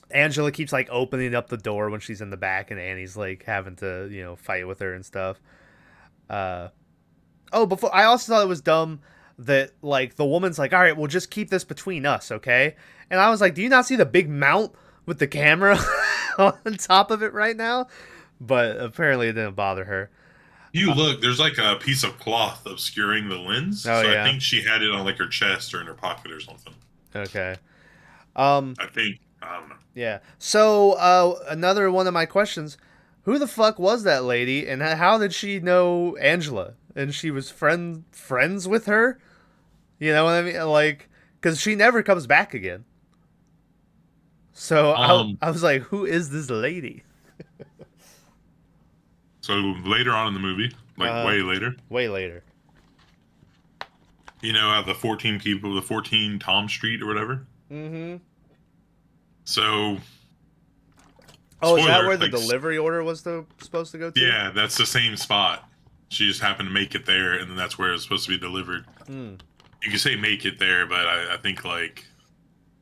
S1: Angela keeps like opening up the door when she's in the back, and Annie's like having to, you know, fight with her and stuff. Before I also thought it was dumb that like the woman's like, all right, we'll just keep this between us, okay? And I was like, do you not see the big mount with the camera on top of it right now? But apparently it didn't bother her.
S2: You look, there's like a piece of cloth obscuring the lens.
S1: Oh,
S2: so
S1: yeah.
S2: I think she had it on like her chest or in her pocket or something.
S1: Okay.
S2: I don't know.
S1: Yeah. So another one of my questions, who the fuck was that lady and how did she know Angela? And she was friends with her? You know what I mean? Like, because she never comes back again. So I was like, who is this lady?
S2: So later on in the movie, like way later, you know, the 14 people, the 14 Tom Street or whatever.
S1: Mm-hmm.
S2: So,
S1: spoiler, is that where the delivery order was supposed to go to?
S2: Yeah, that's the same spot. She just happened to make it there, and then that's where it's supposed to be delivered. You can say make it there, but I think, like,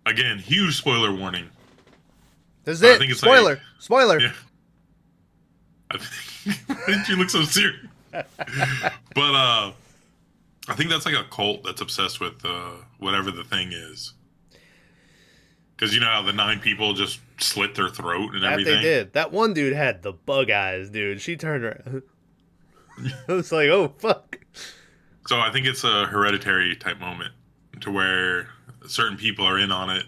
S2: again, huge spoiler warning.
S1: This is it. I think it's spoiler.
S2: Yeah. Why did you look so serious? But I think that's like a cult that's obsessed with whatever the thing is. Because you know how the 9 people just slit their throat and everything?
S1: They did. That one dude had the bug eyes, dude. She turned her... I was like, oh, fuck.
S2: So I think it's a hereditary type moment to where certain people are in on it,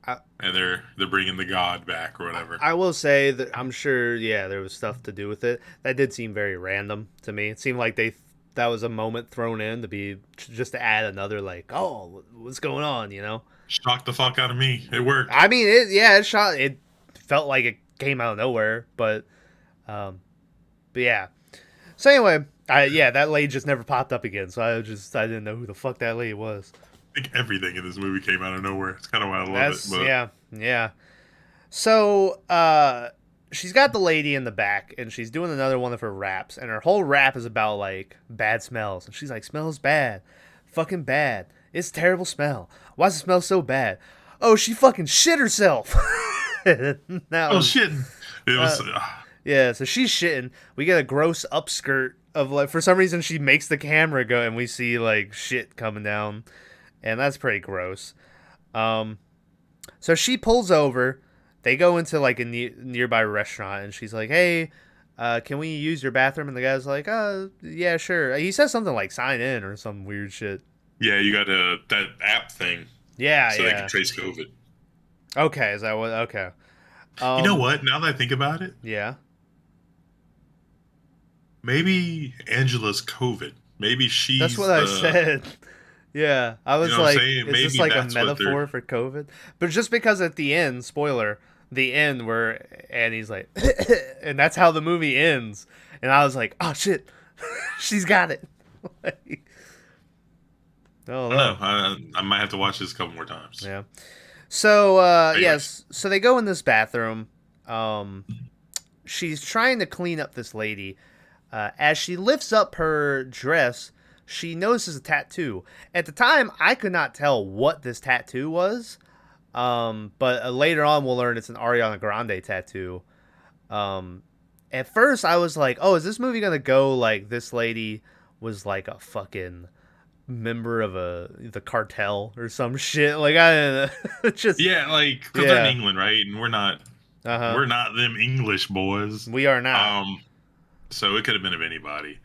S1: I,
S2: and they're bringing the god back or whatever.
S1: I will say that I'm sure, yeah, there was stuff to do with it. That did seem very random to me. It seemed like that was a moment thrown in to be just to add another like, oh, what's going on, you know?
S2: Shocked the fuck out of me. It worked.
S1: I mean, it felt like it came out of nowhere, but yeah. So anyway, that lady just never popped up again. So I didn't know who the fuck that lady was.
S2: I think everything in this movie came out of nowhere. It's kind of why I love it. But...
S1: Yeah. So she's got the lady in the back, and she's doing another one of her raps, and her whole rap is about like bad smells, and she's like, "Smells bad, fucking bad. It's a terrible smell. Why does it smell so bad? Oh, she fucking shit herself."
S2: Shit! It was.
S1: Yeah, so she's shitting. We get a gross upskirt of like, for some reason she makes the camera go, and we see like shit coming down, and that's pretty gross. So she pulls over. They go into like a nearby restaurant, and she's like, "Hey, can we use your bathroom?" And the guy's like, yeah, sure." He says something like "sign in" or some weird shit.
S2: Yeah, you got that app thing.
S1: Yeah,
S2: so they can trace COVID.
S1: Okay, is that what? Okay.
S2: You know what? Now that I think about it,
S1: yeah.
S2: Maybe Angela's COVID. Maybe she's.
S1: That's what I said. Yeah, I was like, is this like a metaphor for COVID? But just because at the end, spoiler, the end where Annie's like, and that's how the movie ends, and I was like, oh shit, she's got it.
S2: Oh no, I might have to watch this a couple more times.
S1: Yeah. So yes, so they go in this bathroom. She's trying to clean up this lady. As she lifts up her dress, she notices a tattoo. At the time, I could not tell what this tattoo was, but later on we'll learn it's an Ariana Grande tattoo. At first, I was like, oh, is this movie going to go like this lady was like a fucking member of the cartel or some shit? Like, I don't know. Just,
S2: yeah, like, because they're in England, right? And we're not them English boys.
S1: We are not.
S2: So it could have been of anybody.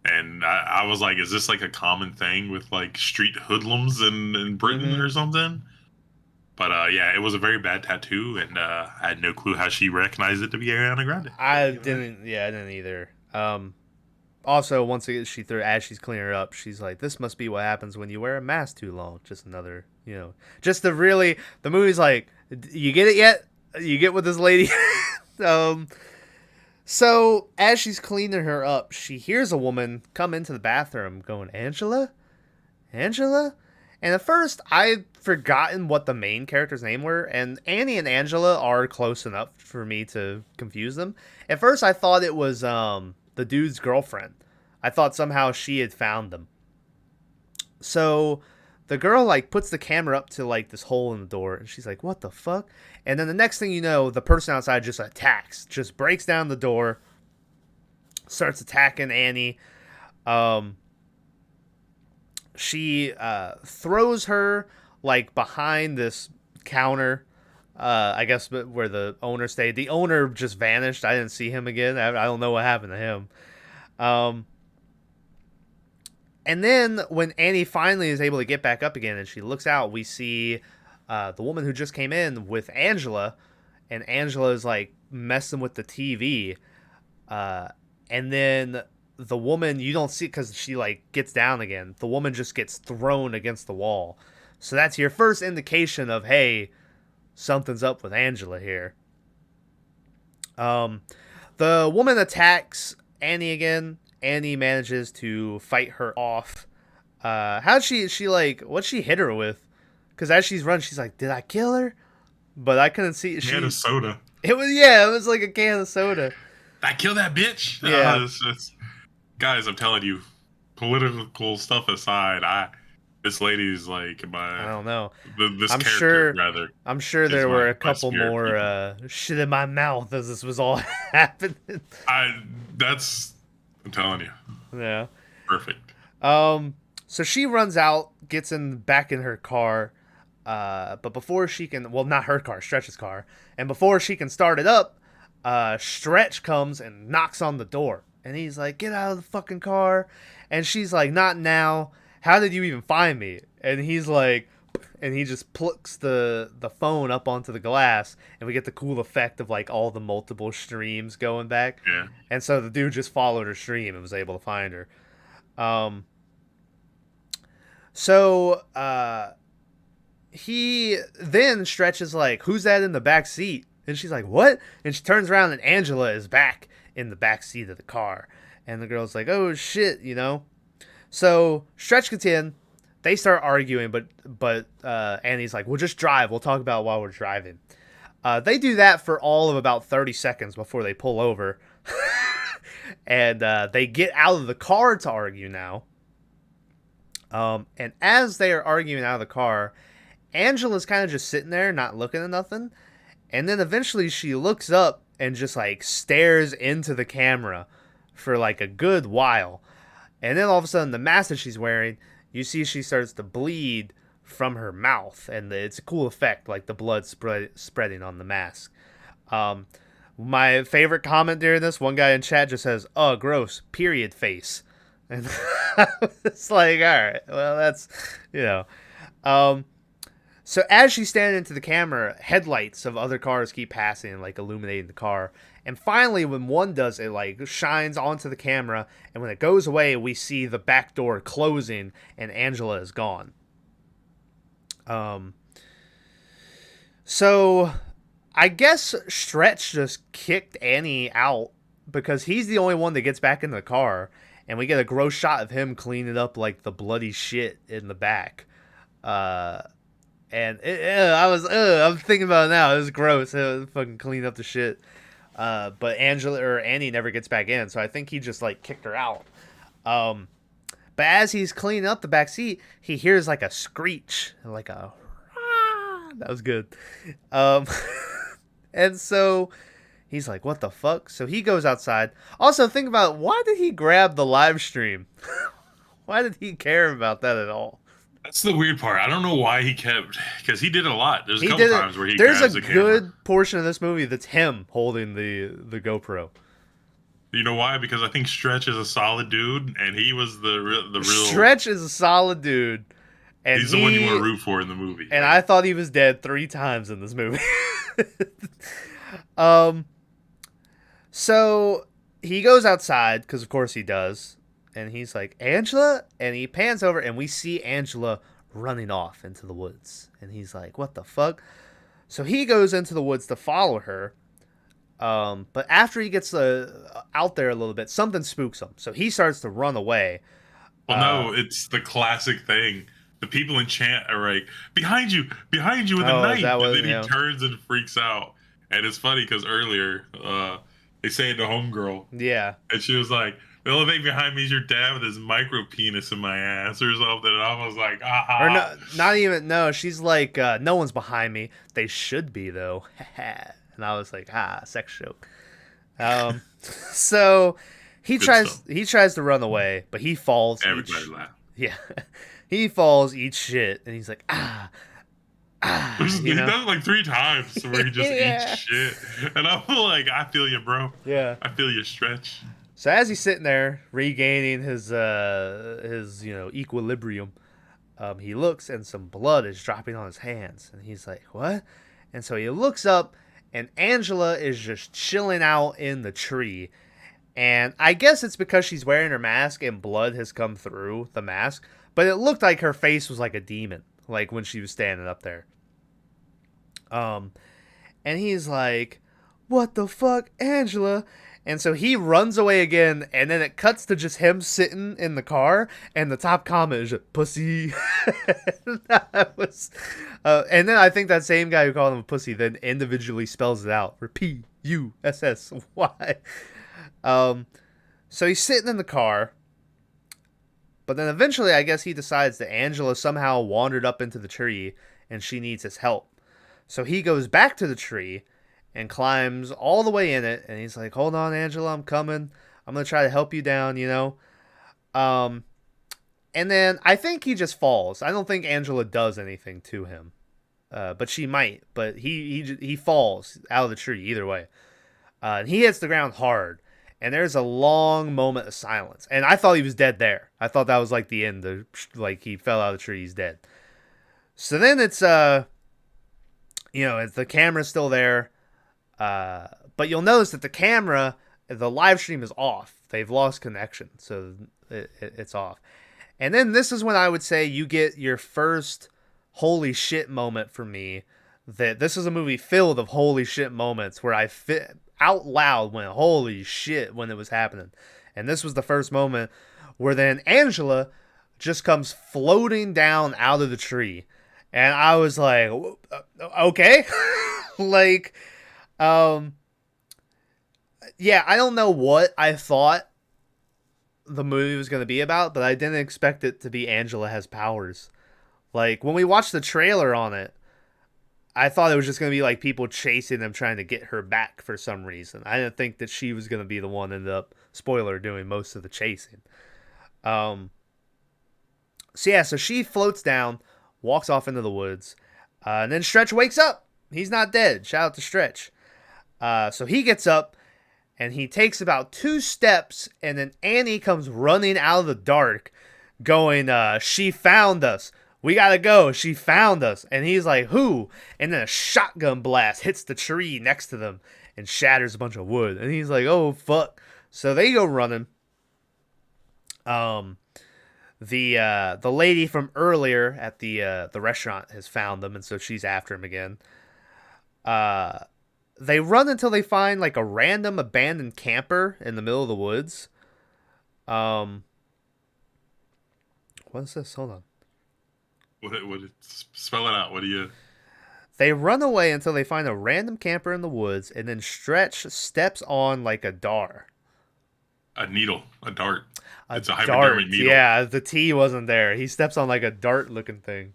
S2: And I was like, is this like a common thing with like street hoodlums in Britain or something? But yeah, it was a very bad tattoo, and I had no clue how she recognized it to be Ariana Grande.
S1: I didn't either. Also, once as she's cleaning her up, she's like, "This must be what happens when you wear a mask too long." Just another, just to really, the movie's like, you get it yet? You get with this lady? So, as she's cleaning her up, she hears a woman come into the bathroom going, "Angela? Angela?" And at first, I'd forgotten what the main character's name were, and Annie and Angela are close enough for me to confuse them. At first, I thought it was the dude's girlfriend. I thought somehow she had found them. So, the girl, like, puts the camera up to, like, this hole in the door, and she's like, "What the fuck?" And then the next thing you know, the person outside just attacks, just breaks down the door, starts attacking Annie. She throws her, like, behind this counter, I guess where the owner stayed. The owner just vanished. I didn't see him again. I don't know what happened to him. And then when Annie finally is able to get back up again and she looks out, we see the woman who just came in with Angela, and Angela is like messing with the TV. And then the woman, you don't see it because she like gets down again. The woman just gets thrown against the wall. So that's your first indication of, hey, something's up with Angela here. The woman attacks Annie again. Annie manages to fight her off. How'd she like, what'd she hit her with? Because as she's running, she's like, "Did I kill her?" But I couldn't see.
S2: Can of soda.
S1: It was like a can of soda.
S2: I killed that bitch.
S1: Yeah.
S2: Guys, I'm telling you, political stuff aside, this lady's like I
S1: don't know.
S2: This character, rather.
S1: I'm sure there were a couple more shit in my mouth as this was all happening.
S2: I'm telling you.
S1: Yeah.
S2: Perfect.
S1: So she runs out, gets back in her car, but before she can, well, not her car, Stretch's car, and before she can start it up, Stretch comes and knocks on the door, and he's like, "Get out of the fucking car," and she's like, "Not now. How did you even find me?" And he's like, and he just plucks the phone up onto the glass, and we get the cool effect of like all the multiple streams going back.
S2: Yeah.
S1: And so the dude just followed her stream and was able to find her. So he then stretches like, "Who's that in the back seat?" And she's like, "What?" And she turns around and Angela is back in the back seat of the car. And the girl's like, "Oh shit," you know. So Stretch gets in. They start arguing, but Annie's like, "We'll just drive. We'll talk about it while we're driving." They do that for all of about 30 seconds before they pull over. And they get out of the car to argue now. And as they are arguing out of the car, Angela's kind of just sitting there, not looking at nothing. And then eventually she looks up and just like stares into the camera for like a good while. And then all of a sudden the mask that she's wearing, you see she starts to bleed from her mouth. And it's a cool effect, like the blood spreading on the mask. My favorite comment during this, one guy in chat just says, "Oh, gross, period face." And it's like, all right, well, that's, you know. So as she's standing into the camera, headlights of other cars keep passing and like illuminating the car. And finally, when one does, it like shines onto the camera. And when it goes away, we see the back door closing and Angela is gone. So I guess Stretch just kicked Annie out because he's the only one that gets back in the car. And we get a gross shot of him cleaning up like the bloody shit in the back. And I'm thinking about it now. It was gross. It was fucking clean up the shit. But Annie never gets back in, so I think he just like kicked her out. But as he's cleaning up the back seat, he hears like a screech, like a that was good. And so he's like, "What the fuck?" So he goes outside. Also, think about, why did he grab the live stream? Why did he care about that at all?
S2: That's the weird part. I don't know why he kept, because he did a lot. There's a couple times where he grabs the camera.
S1: There's a good portion of this movie that's him holding the GoPro.
S2: You know why? Because I think Stretch is a solid dude, and he was the real.
S1: Stretch is a solid dude, and
S2: he's the one you want to root for in the movie.
S1: And I thought he was dead 3 times in this movie. So he goes outside, because of course he does. And he's like, "Angela?" And he pans over and we see Angela running off into the woods. And he's like, "What the fuck?" So he goes into the woods to follow her. But after he gets out there a little bit, something spooks him. So he starts to run away.
S2: Well, no, it's the classic thing. The people in chat are like, behind you with a knife. And then he turns and freaks out. And it's funny because earlier, they say it to Homegirl.
S1: Yeah.
S2: And she was like, "The only thing behind me is your dad with his micro penis in my ass," or something. And I was like, aha.
S1: Or no, not even, no, she's like, "No one's behind me. They should be, though." And I was like, sex joke. So he tries to run away, but he falls.
S2: Everybody laugh.
S1: Yeah. He falls, eats shit, and he's like,
S2: He does it like 3 times where he just eats shit. And I'm like, I feel you, bro.
S1: Yeah.
S2: I feel you, Stretch.
S1: So as he's sitting there regaining his equilibrium, he looks and some blood is dropping on his hands, and he's like, "What?" And so he looks up, and Angela is just chilling out in the tree. And I guess it's because she's wearing her mask and blood has come through the mask, but it looked like her face was like a demon, like when she was standing up there. And he's like, "What the fuck, Angela?" And so he runs away again, and then it cuts to just him sitting in the car, and the top comment is just, "Pussy." And then I think that same guy who called him a pussy then individually spells it out for P-U-S-S-Y. So he's sitting in the car, but then eventually I guess he decides that Angela somehow wandered up into the tree, and she needs his help. So he goes back to the tree and climbs all the way in it, and he's like, "Hold on, Angela, I'm coming. I'm going to try to help you down, you know?" And then I think he just falls. I don't think Angela does anything to him. But she might. But he falls out of the tree either way. And he hits the ground hard. And there's a long moment of silence. And I thought he was dead there. I thought that was like the end. Like he fell out of the tree, he's dead. So then it's the camera's still there, but you'll notice that the live stream is off. They've lost connection, so it's off. And then this is when I would say you get your first holy shit moment for me. That this is a movie filled of holy shit moments where I out loud went holy shit when it was happening. And this was the first moment where then Angela just comes floating down out of the tree. And I was like, okay. Like, yeah, I don't know what I thought the movie was going to be about, but I didn't expect it to be Angela has powers. Like, when we watched the trailer on it, I thought it was just going to be like people chasing them trying to get her back for some reason. I didn't think that she was going to be the one ended up, spoiler, doing most of the chasing. So she floats down, walks off into the woods, and then Stretch wakes up. He's not dead. Shout out to Stretch. So he gets up, and he takes about 2 steps, and then Annie comes running out of the dark, going, she found us. We gotta go. She found us. And he's like, who? And then a shotgun blast hits the tree next to them and shatters a bunch of wood. And he's like, oh, fuck. So they go running. The lady from earlier at the restaurant has found them, and so she's after him again. They run until they find like a random abandoned camper in the middle of the woods. What is this? Hold on.
S2: What spell it out. What do you...
S1: They run away until they find a random camper in the woods, and then Stretch steps on like a dar.
S2: A needle. A dart. It's a
S1: dart.
S2: hypodermic needle.
S1: Yeah, the T wasn't there. He steps on like a dart looking thing.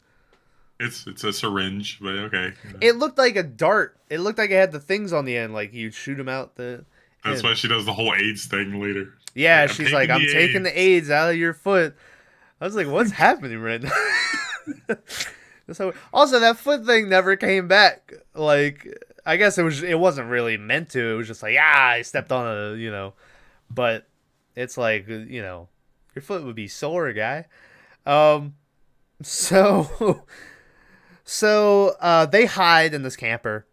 S2: It's a syringe, but okay.
S1: It looked like a dart. It looked like it had the things on the end, like you'd shoot them out the
S2: That's
S1: end.
S2: why she does the whole AIDS thing later.
S1: Yeah, she's like, I'm taking the AIDS out of your foot. I was like, what's happening right now? So also that foot thing never came back. Like, I guess it wasn't really meant to. It was just like, I stepped on but it's like, your foot would be sore, guy. So they hide in this camper.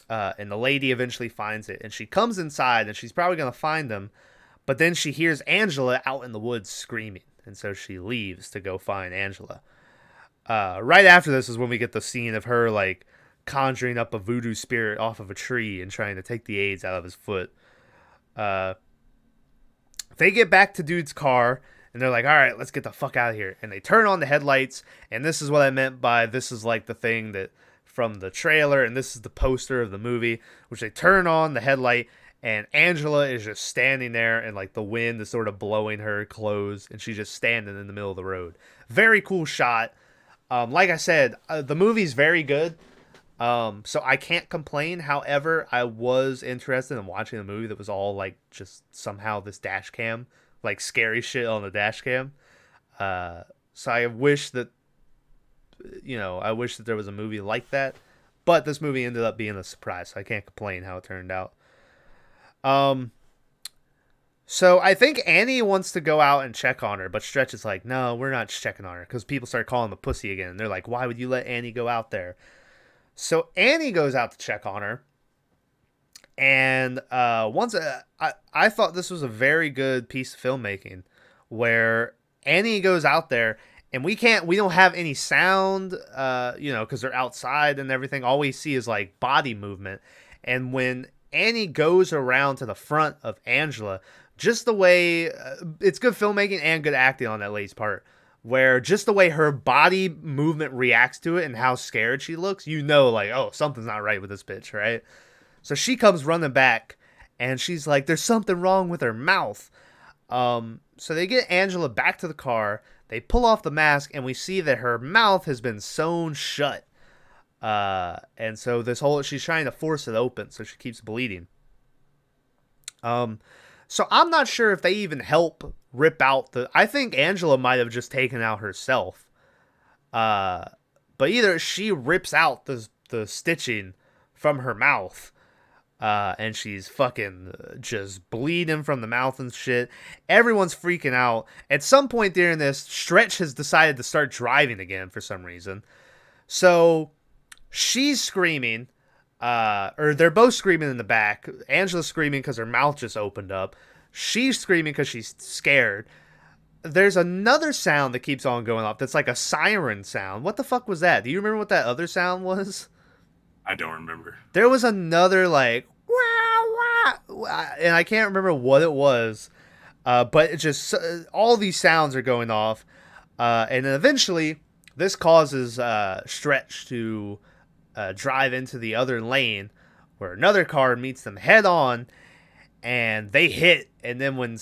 S1: And the lady eventually finds it, and she comes inside, and she's probably gonna find them, but then she hears Angela out in the woods screaming, and so she leaves to go find Angela. Right after this is when we get the scene of her like conjuring up a voodoo spirit off of a tree and trying to take the AIDS out of his foot. They get back to dude's car, and they're like, all right, let's get the fuck out of here. And they turn on the headlights, and this is what I meant by this is like the thing that from the trailer, and this is the poster of the movie, which they turn on the headlight, and Angela is just standing there, and like the wind is sort of blowing her clothes, and she's just standing in the middle of the road. Very cool shot. Like I said, the movie's very good. So I can't complain. However, I was interested in watching a movie that was all like just somehow this dash cam, like scary shit on the dash cam. So I wish that, there was a movie like that, but this movie ended up being a surprise. So I can't complain how it turned out. So I think Annie wants to go out and check on her, but Stretch is like, no, we're not checking on her, because people start calling the pussy again. And they're like, why would you let Annie go out there? So Annie goes out to check on her, and I thought this was a very good piece of filmmaking, where Annie goes out there, and we don't have any sound, because they're outside and everything. All we see is like body movement, and when Annie goes around to the front of Angela, just the way it's good filmmaking and good acting on that lady's part, where just the way her body movement reacts to it and how scared she looks, like, oh, something's not right with this bitch, right? So she comes running back, and she's like, there's something wrong with her mouth. So they get Angela back to the car, they pull off the mask, and we see that her mouth has been sewn shut. And so she's trying to force it open, so she keeps bleeding. So I'm not sure if they even help rip out I think Angela might have just taken out herself. But either she rips out the stitching from her mouth, And she's fucking just bleeding from the mouth and shit. Everyone's freaking out. At some point during this, Stretch has decided to start driving again for some reason. So she's screaming, or they're both screaming in the back. Angela's screaming because her mouth just opened up. She's screaming because she's scared. There's another sound that keeps on going off that's like a siren sound. What the fuck was that? Do you remember what that other sound was?
S2: I don't remember.
S1: There was another like, wah, wah, and I can't remember what it was, but it just, all these sounds are going off. And then eventually, this causes Stretch to drive into the other lane where another car meets them head on, and they hit. And then when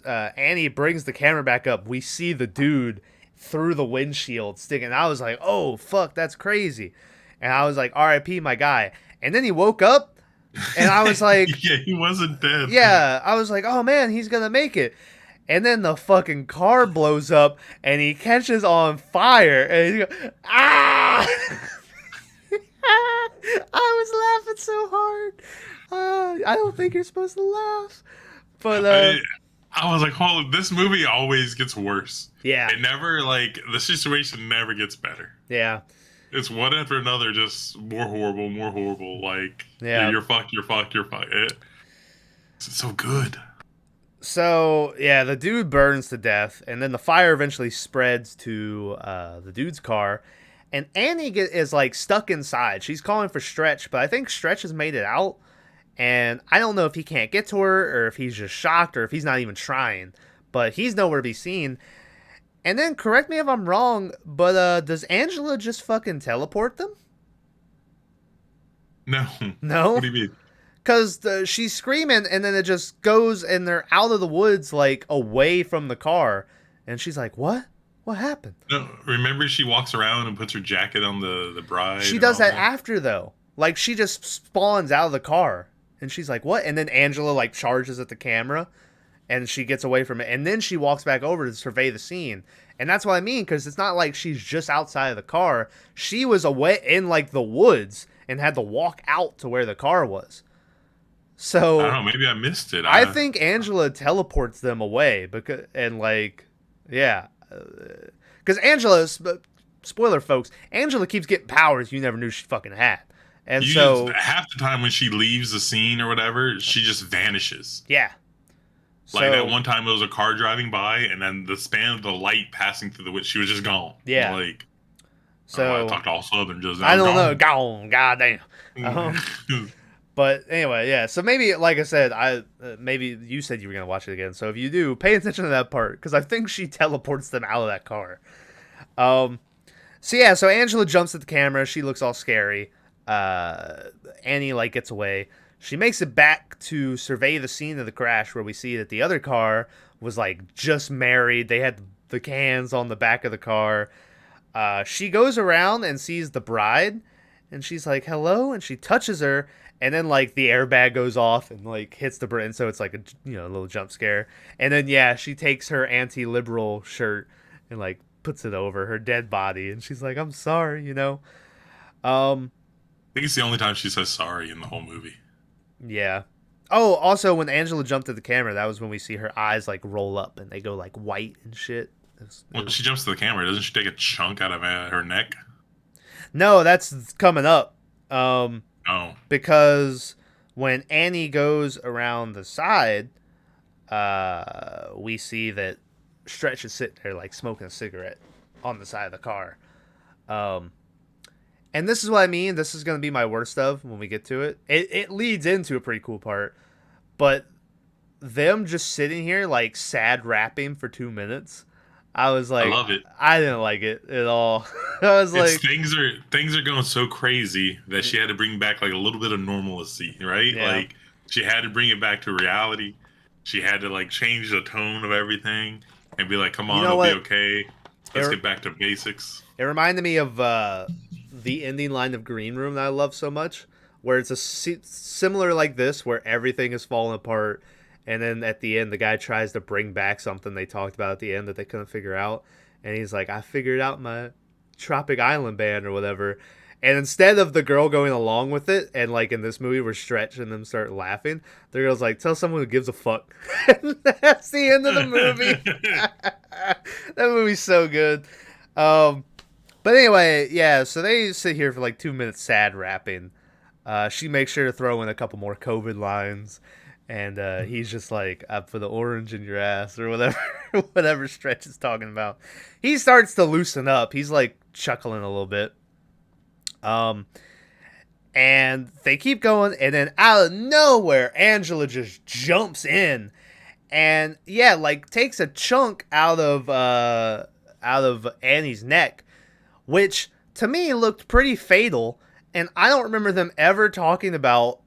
S1: Annie brings the camera back up, we see the dude through the windshield sticking. I was like, oh, fuck, that's crazy. And I was like, R.I.P. my guy. And then he woke up, and I was like...
S2: yeah, he wasn't dead.
S1: Yeah, I was like, oh, man, he's going to make it. And then the fucking car blows up, and he catches on fire. And he goes, ah! I was laughing so hard. I don't think you're supposed to laugh. But
S2: I was like, "Holy! This movie always gets worse.
S1: Yeah,
S2: it never the situation never gets better.
S1: Yeah,
S2: it's one after another, just more horrible, more horrible. Like,
S1: yeah,
S2: you're fucked. It's so good.
S1: So yeah, the dude burns to death, and then the fire eventually spreads to the dude's car, and Annie is like stuck inside. She's calling for Stretch, but I think Stretch has made it out. And I don't know if he can't get to her, or if he's just shocked, or if he's not even trying. But he's nowhere to be seen. And then, correct me if I'm wrong, but does Angela just fucking teleport them?
S2: No.
S1: No?
S2: What do you mean?
S1: Because she's screaming, and then it just goes, and they're out of the woods, like, away from the car. And she's like, what? What happened?
S2: No, remember she walks around and puts her jacket on the bride?
S1: She does that after, though. Like, she just spawns out of the car. And she's like, what? And then Angela, like, charges at the camera, and she gets away from it. And then she walks back over to survey the scene. And that's what I mean, because it's not like she's just outside of the car. She was away in, like, the woods and had to walk out to where the car was. So...
S2: I don't know, maybe I missed it.
S1: I think Angela teleports them away. Because Angela, spoiler, folks, Angela keeps getting powers you never knew she fucking had. And
S2: half the time when she leaves the scene or whatever, she just vanishes.
S1: Yeah.
S2: Like that one time, there was a car driving by, and then the span of the light passing through the window, she was just gone.
S1: Yeah.
S2: Like,
S1: so
S2: I talked all Southern just.
S1: I don't know. Gone. Goddamn. But anyway, yeah. So maybe, like I said, maybe you said you were gonna watch it again. So if you do, pay attention to that part, because I think she teleports them out of that car. So Angela jumps at the camera. She looks all scary. Annie like gets away. She makes it back to survey the scene of the crash, where we see that the other car was like just married. They had the cans on the back of the car. She goes around and sees the bride, and she's like, hello, and she touches her, and then like the airbag goes off and like hits the bride, so it's like a little jump scare. And then she takes her anti-liberal shirt and like puts it over her dead body, and she's like, I'm sorry,
S2: I think it's the only time she says sorry in the whole movie.
S1: Yeah. Oh, also, when Angela jumped at the camera, that was when we see her eyes, like, roll up, and they go, like, white and shit.
S2: When she jumps to the camera, doesn't she take a chunk out of her neck?
S1: No, that's coming up.
S2: Oh.
S1: Because when Annie goes around the side, we see that Stretch is sitting there, like, smoking a cigarette on the side of the car. And this is what I mean. This is going to be my worst of when we get to it. It leads into a pretty cool part. But them just sitting here, like, sad rapping for 2 minutes, I was like... I
S2: love it.
S1: I didn't like it at all. I was like...
S2: Things are going so crazy that she had to bring back, like, a little bit of normalcy, right?
S1: Yeah.
S2: Like, she had to bring it back to reality. She had to, like, change the tone of everything and be like, come on, it'll be okay. Let's get back to basics.
S1: It reminded me of... the ending line of Green Room that I love so much, where it's a similar like this, where everything is falling apart, and then at the end the guy tries to bring back something they talked about at the end that they couldn't figure out, and he's like, I figured out my Tropic Island band or whatever, And instead of the girl going along with it, and like in this movie where Stretch and them start laughing, the girl's like, tell someone who gives a fuck. And that's the end of the movie. That movie's so good. But anyway, yeah, so they sit here for like 2 minutes sad rapping. She makes sure to throw in a couple more COVID lines. And he's just like, I put the orange in your ass or whatever, whatever Stretch is talking about. He starts to loosen up. He's like chuckling a little bit. And they keep going, and then out of nowhere, Angela just jumps in, and yeah, like takes a chunk out of Annie's neck, which to me looked pretty fatal. And I don't remember them ever talking about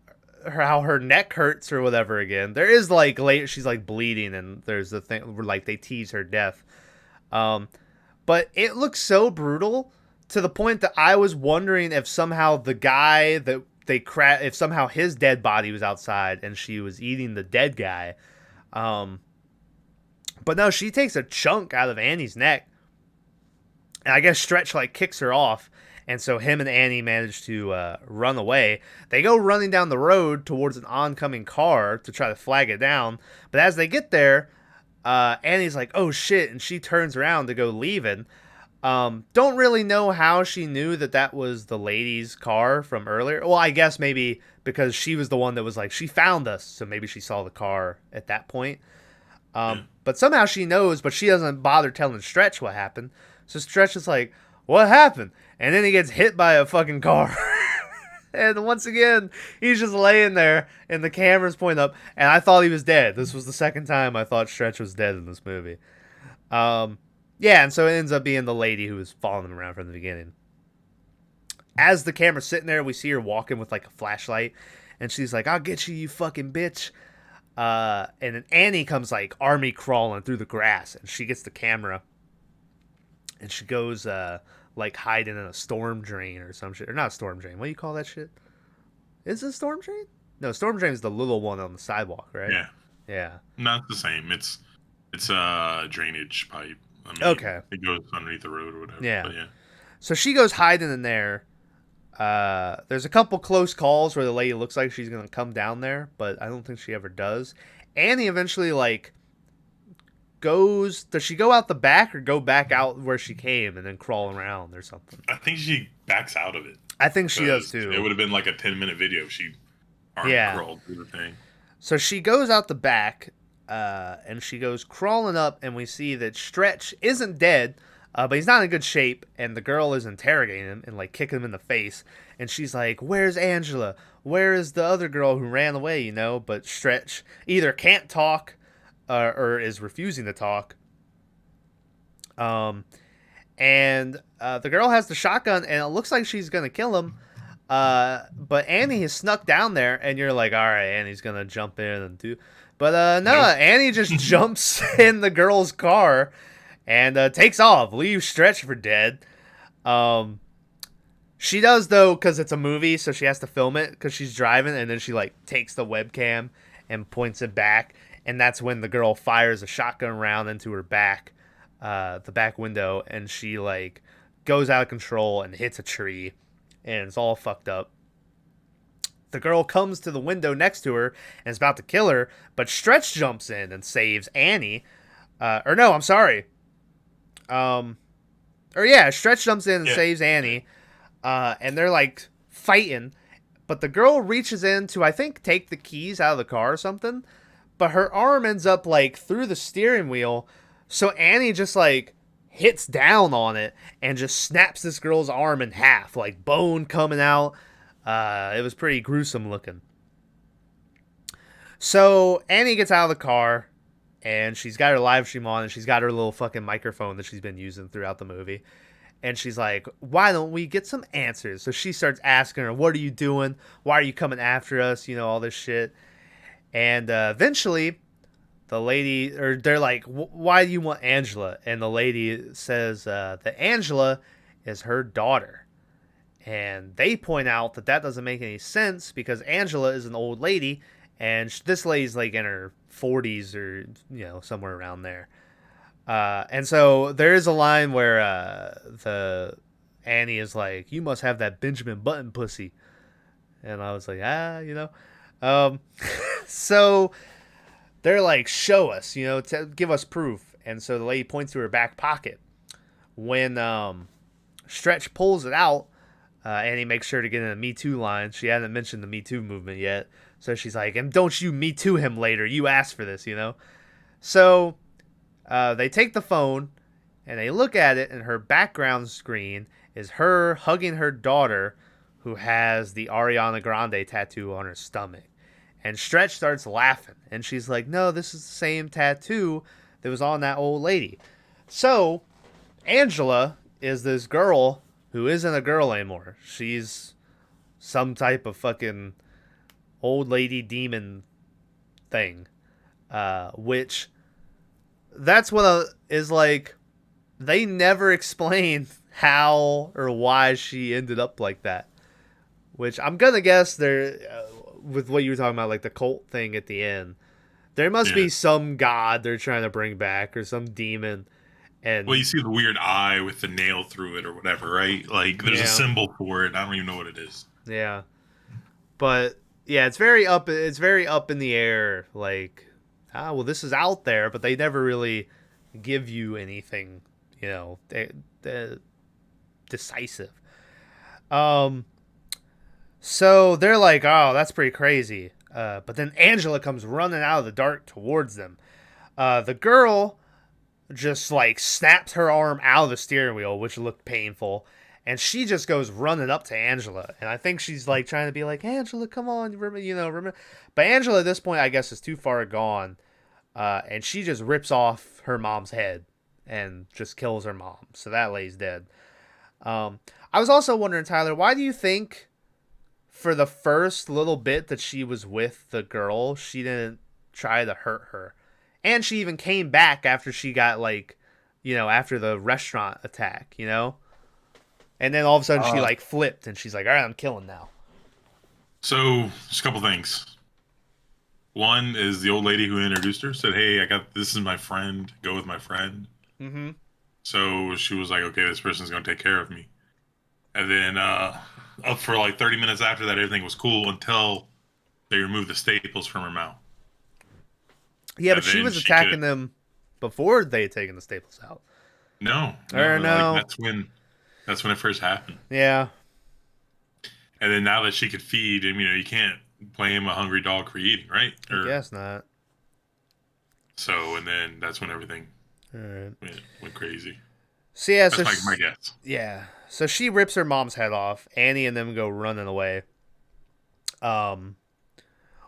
S1: how her neck hurts or whatever again. There is like later she's like bleeding, and there's the thing where like they tease her death. But it looks so brutal to the point that I was wondering if somehow the guy that if somehow his dead body was outside and she was eating the dead guy. But no, she takes a chunk out of Annie's neck. And I guess Stretch like kicks her off. And so him and Annie manage to run away. They go running down the road towards an oncoming car to try to flag it down. But as they get there, Annie's like, oh shit. And she turns around to go leaving. Don't really know how she knew that was the lady's car from earlier. Well, I guess maybe because she was the one that was like, she found us. So maybe she saw the car at that point. But somehow she knows, but she doesn't bother telling Stretch what happened. So Stretch is like, what happened? And then he gets hit by a fucking car. And once again, he's just laying there and the camera's pointing up. And I thought he was dead. This was the second time I thought Stretch was dead in this movie. Yeah, and so it ends up being the lady who was following him around from the beginning. As the camera's sitting there, we see her walking with like a flashlight. And she's like, I'll get you, you fucking bitch. And then Annie comes like army crawling through the grass. And she gets the camera. And she goes like hiding in a storm drain or some shit. Or not a storm drain. What do you call that shit? Is it a storm drain? No, storm drain is the little one on the sidewalk, right?
S2: Yeah.
S1: Yeah.
S2: Not the same. It's a drainage pipe. I mean,
S1: okay.
S2: It goes underneath the road or whatever.
S1: Yeah.
S2: But yeah.
S1: So she goes hiding in there. There's a couple close calls where the lady looks like she's going to come down there, but I don't think she ever does. Annie eventually, like, does she go out the back or go back out where she came and then crawl around or something?
S2: I think she backs out of it.
S1: I think she does too.
S2: It would have been like a 10-minute video if she crawled through the thing.
S1: So she goes out the back, and she goes crawling up, and we see that Stretch isn't dead, but he's not in good shape, and the girl is interrogating him and like kicking him in the face, and she's like, where's Angela? Where is the other girl who ran away, you know? But Stretch either can't talk or is refusing to talk. And the girl has the shotgun, and it looks like she's going to kill him. But Annie has snuck down there, and you're like, all right, Annie's going to jump in and do... But no, Annie just jumps in the girl's car and takes off, leaves Stretch for dead. She does, though, because it's a movie, so she has to film it because she's driving, and then she like takes the webcam and points it back, and that's when the girl fires a shotgun round into her back, the back window, and she like goes out of control and hits a tree, and it's all fucked up. The girl comes to the window next to her and is about to kill her, but Stretch jumps in and saves Annie. Or no, I'm sorry. Stretch jumps in and saves Annie. And they're like fighting, but the girl reaches in to, I think, take the keys out of the car or something, but her arm ends up like through the steering wheel. So Annie just like hits down on it and just snaps this girl's arm in half, like bone coming out. It was pretty gruesome looking. So Annie gets out of the car and she's got her live stream on and she's got her little fucking microphone that she's been using throughout the movie. And she's like, why don't we get some answers? So she starts asking her, what are you doing? Why are you coming after us? You know, all this shit. And eventually the lady, or they're like, why do you want Angela? And the lady says that Angela is her daughter. And they point out that doesn't make any sense because Angela is an old lady and this lady's like in her 40s or, you know, somewhere around there. And so there is a line where Annie is like, you must have that Benjamin Button pussy. And I was like, you know. So they're like, show us, you know, give us proof. And so the lady points to her back pocket. When Stretch pulls it out, Annie makes sure to get in a Me Too line. She hadn't mentioned the Me Too movement yet. So she's like, and don't you Me Too him later. You asked for this, you know. So they take the phone and they look at it, and her background screen is her hugging her daughter, who has the Ariana Grande tattoo on her stomach. And Stretch starts laughing, and she's like, no, this is the same tattoo that was on that old lady. So Angela is this girl who isn't a girl anymore. She's some type of fucking old lady demon thing. Which, that's what is like, they never explain how or why she ended up like that. Which I'm gonna guess there, with what you were talking about, like the cult thing at the end, there must be some god they're trying to bring back or some demon. And
S2: well, you see the weird eye with the nail through it or whatever, right? Like there's a symbol for it. I don't even know what it is.
S1: Yeah, but yeah, it's very up in the air. Like, well, this is out there, but they never really give you anything, you know, decisive. So they're like, oh, that's pretty crazy. But then Angela comes running out of the dark towards them. The girl just like snaps her arm out of the steering wheel, which looked painful. And she just goes running up to Angela. And I think she's like trying to be like, Angela, come on, remember. But Angela at this point, I guess, is too far gone. And she just rips off her mom's head and just kills her mom. So that lady's dead. I was also wondering, Tyler, why do you think for the first little bit that she was with the girl, she didn't try to hurt her? And she even came back after she got, like, you know, after the restaurant attack, you know? And then all of a sudden she, like, flipped and she's like, all right, I'm killing now.
S2: So, just a couple things. One is the old lady who introduced her said, hey, this is my friend. Go with my friend.
S1: Mm-hmm.
S2: So she was like, okay, this person's going to take care of me. And then up for like 30 minutes after that, everything was cool until they removed the staples from her mouth.
S1: Yeah, but she was attacking them before they had taken the staples out.
S2: No. Like, that's when it first happened.
S1: Yeah.
S2: And then now that she could feed him, you know, you can't blame a hungry dog for eating, right?
S1: I guess not.
S2: So, and then that's when everything went crazy.
S1: So yeah,
S2: that's my guess.
S1: Yeah. So she rips her mom's head off. Annie and them go running away.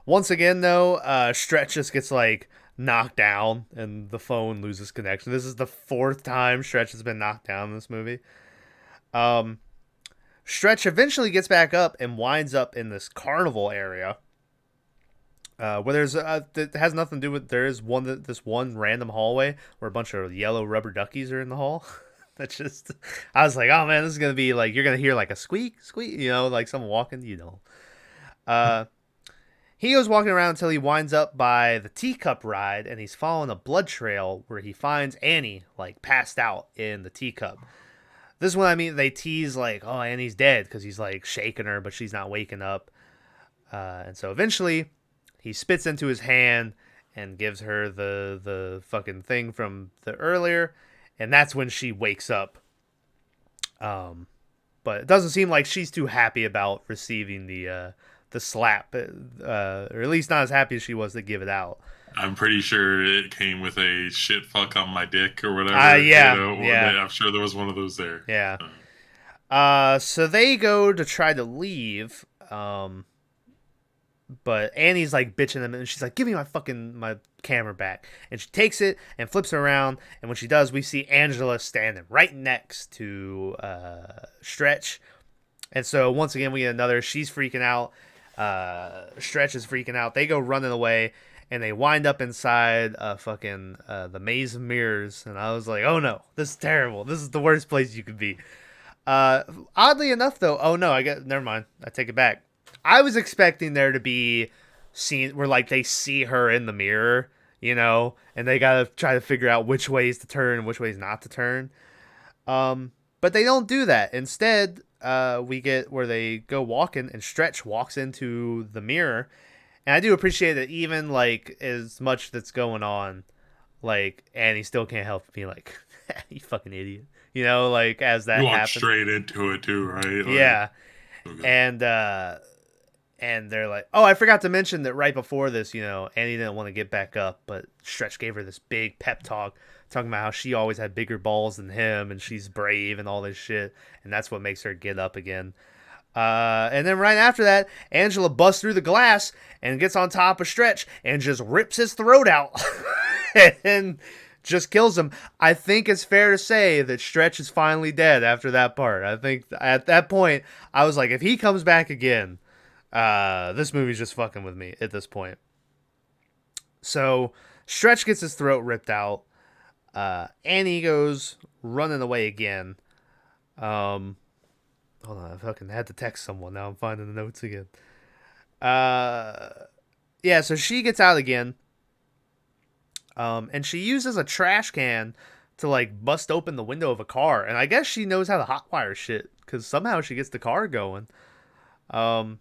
S1: Once again, though, Stretch just gets, like, knocked down and the phone loses connection. This is the 4th time Stretch has been knocked down in this movie. Stretch eventually gets back up and winds up in this carnival area. Where there's it has nothing to do with, there is this one random hallway where a bunch of yellow rubber duckies are in the hall. That's just, I was like, oh man, this is gonna be like, you're gonna hear like a squeak, you know, like someone walking, you know. He goes walking around until he winds up by the teacup ride, and he's following a blood trail where he finds Annie, like, passed out in the teacup. This is when, I mean, they tease, like, oh, Annie's dead, because he's, like, shaking her, but she's not waking up. And so eventually, he spits into his hand and gives her the fucking thing from the earlier, and that's when she wakes up. But it doesn't seem like she's too happy about receiving the slap, or at least not as happy as she was to give it out.
S2: I'm pretty sure it came with a shit fuck on my dick or whatever.
S1: Yeah,
S2: you know,
S1: yeah.
S2: I'm sure there was one of those there.
S1: Yeah. So they go to try to leave, but Annie's like bitching them, and she's like, give me my camera back. And she takes it and flips it around, and when she does, we see Angela standing right next to Stretch. And so once again, we get another, she's freaking out. Stretch is freaking out. They go running away, and they wind up inside fucking the maze of mirrors. And I was like, oh no, this is terrible. This is the worst place you could be. Oddly enough, though, never mind. I take it back. I was expecting there to be scenes where, like, they see her in the mirror, you know, and they gotta try to figure out which ways to turn and which ways not to turn. But But they don't do that. Instead, we get where they go walking, and Stretch walks into the mirror. And I do appreciate that even, like, as much that's going on, like, Annie still can't help being like, you fucking idiot. You know, like, as that
S2: You walk
S1: happens.
S2: straight into it, too, right? Like,
S1: Yeah.
S2: okay.
S1: And they're like, oh, I forgot to mention that right before this, you know, Annie didn't want to get back up, but Stretch gave her this big pep talk, talking about how she always had bigger balls than him, and she's brave and all this shit, and that's what makes her get up again. And then right after that, Angela busts through the glass and gets on top of Stretch and just rips his throat out and just kills him. I think it's fair to say that Stretch is finally dead after that part. I think at that point, I was like, if he comes back again, this movie's just fucking with me at this point. So Stretch gets his throat ripped out. Annie goes running away again. Hold on, I fucking had to text someone. Now I'm finding the notes again. Yeah, so she gets out again. And she uses a trash can to, like, bust open the window of a car. And I guess she knows how to hotwire shit, because somehow she gets the car going. And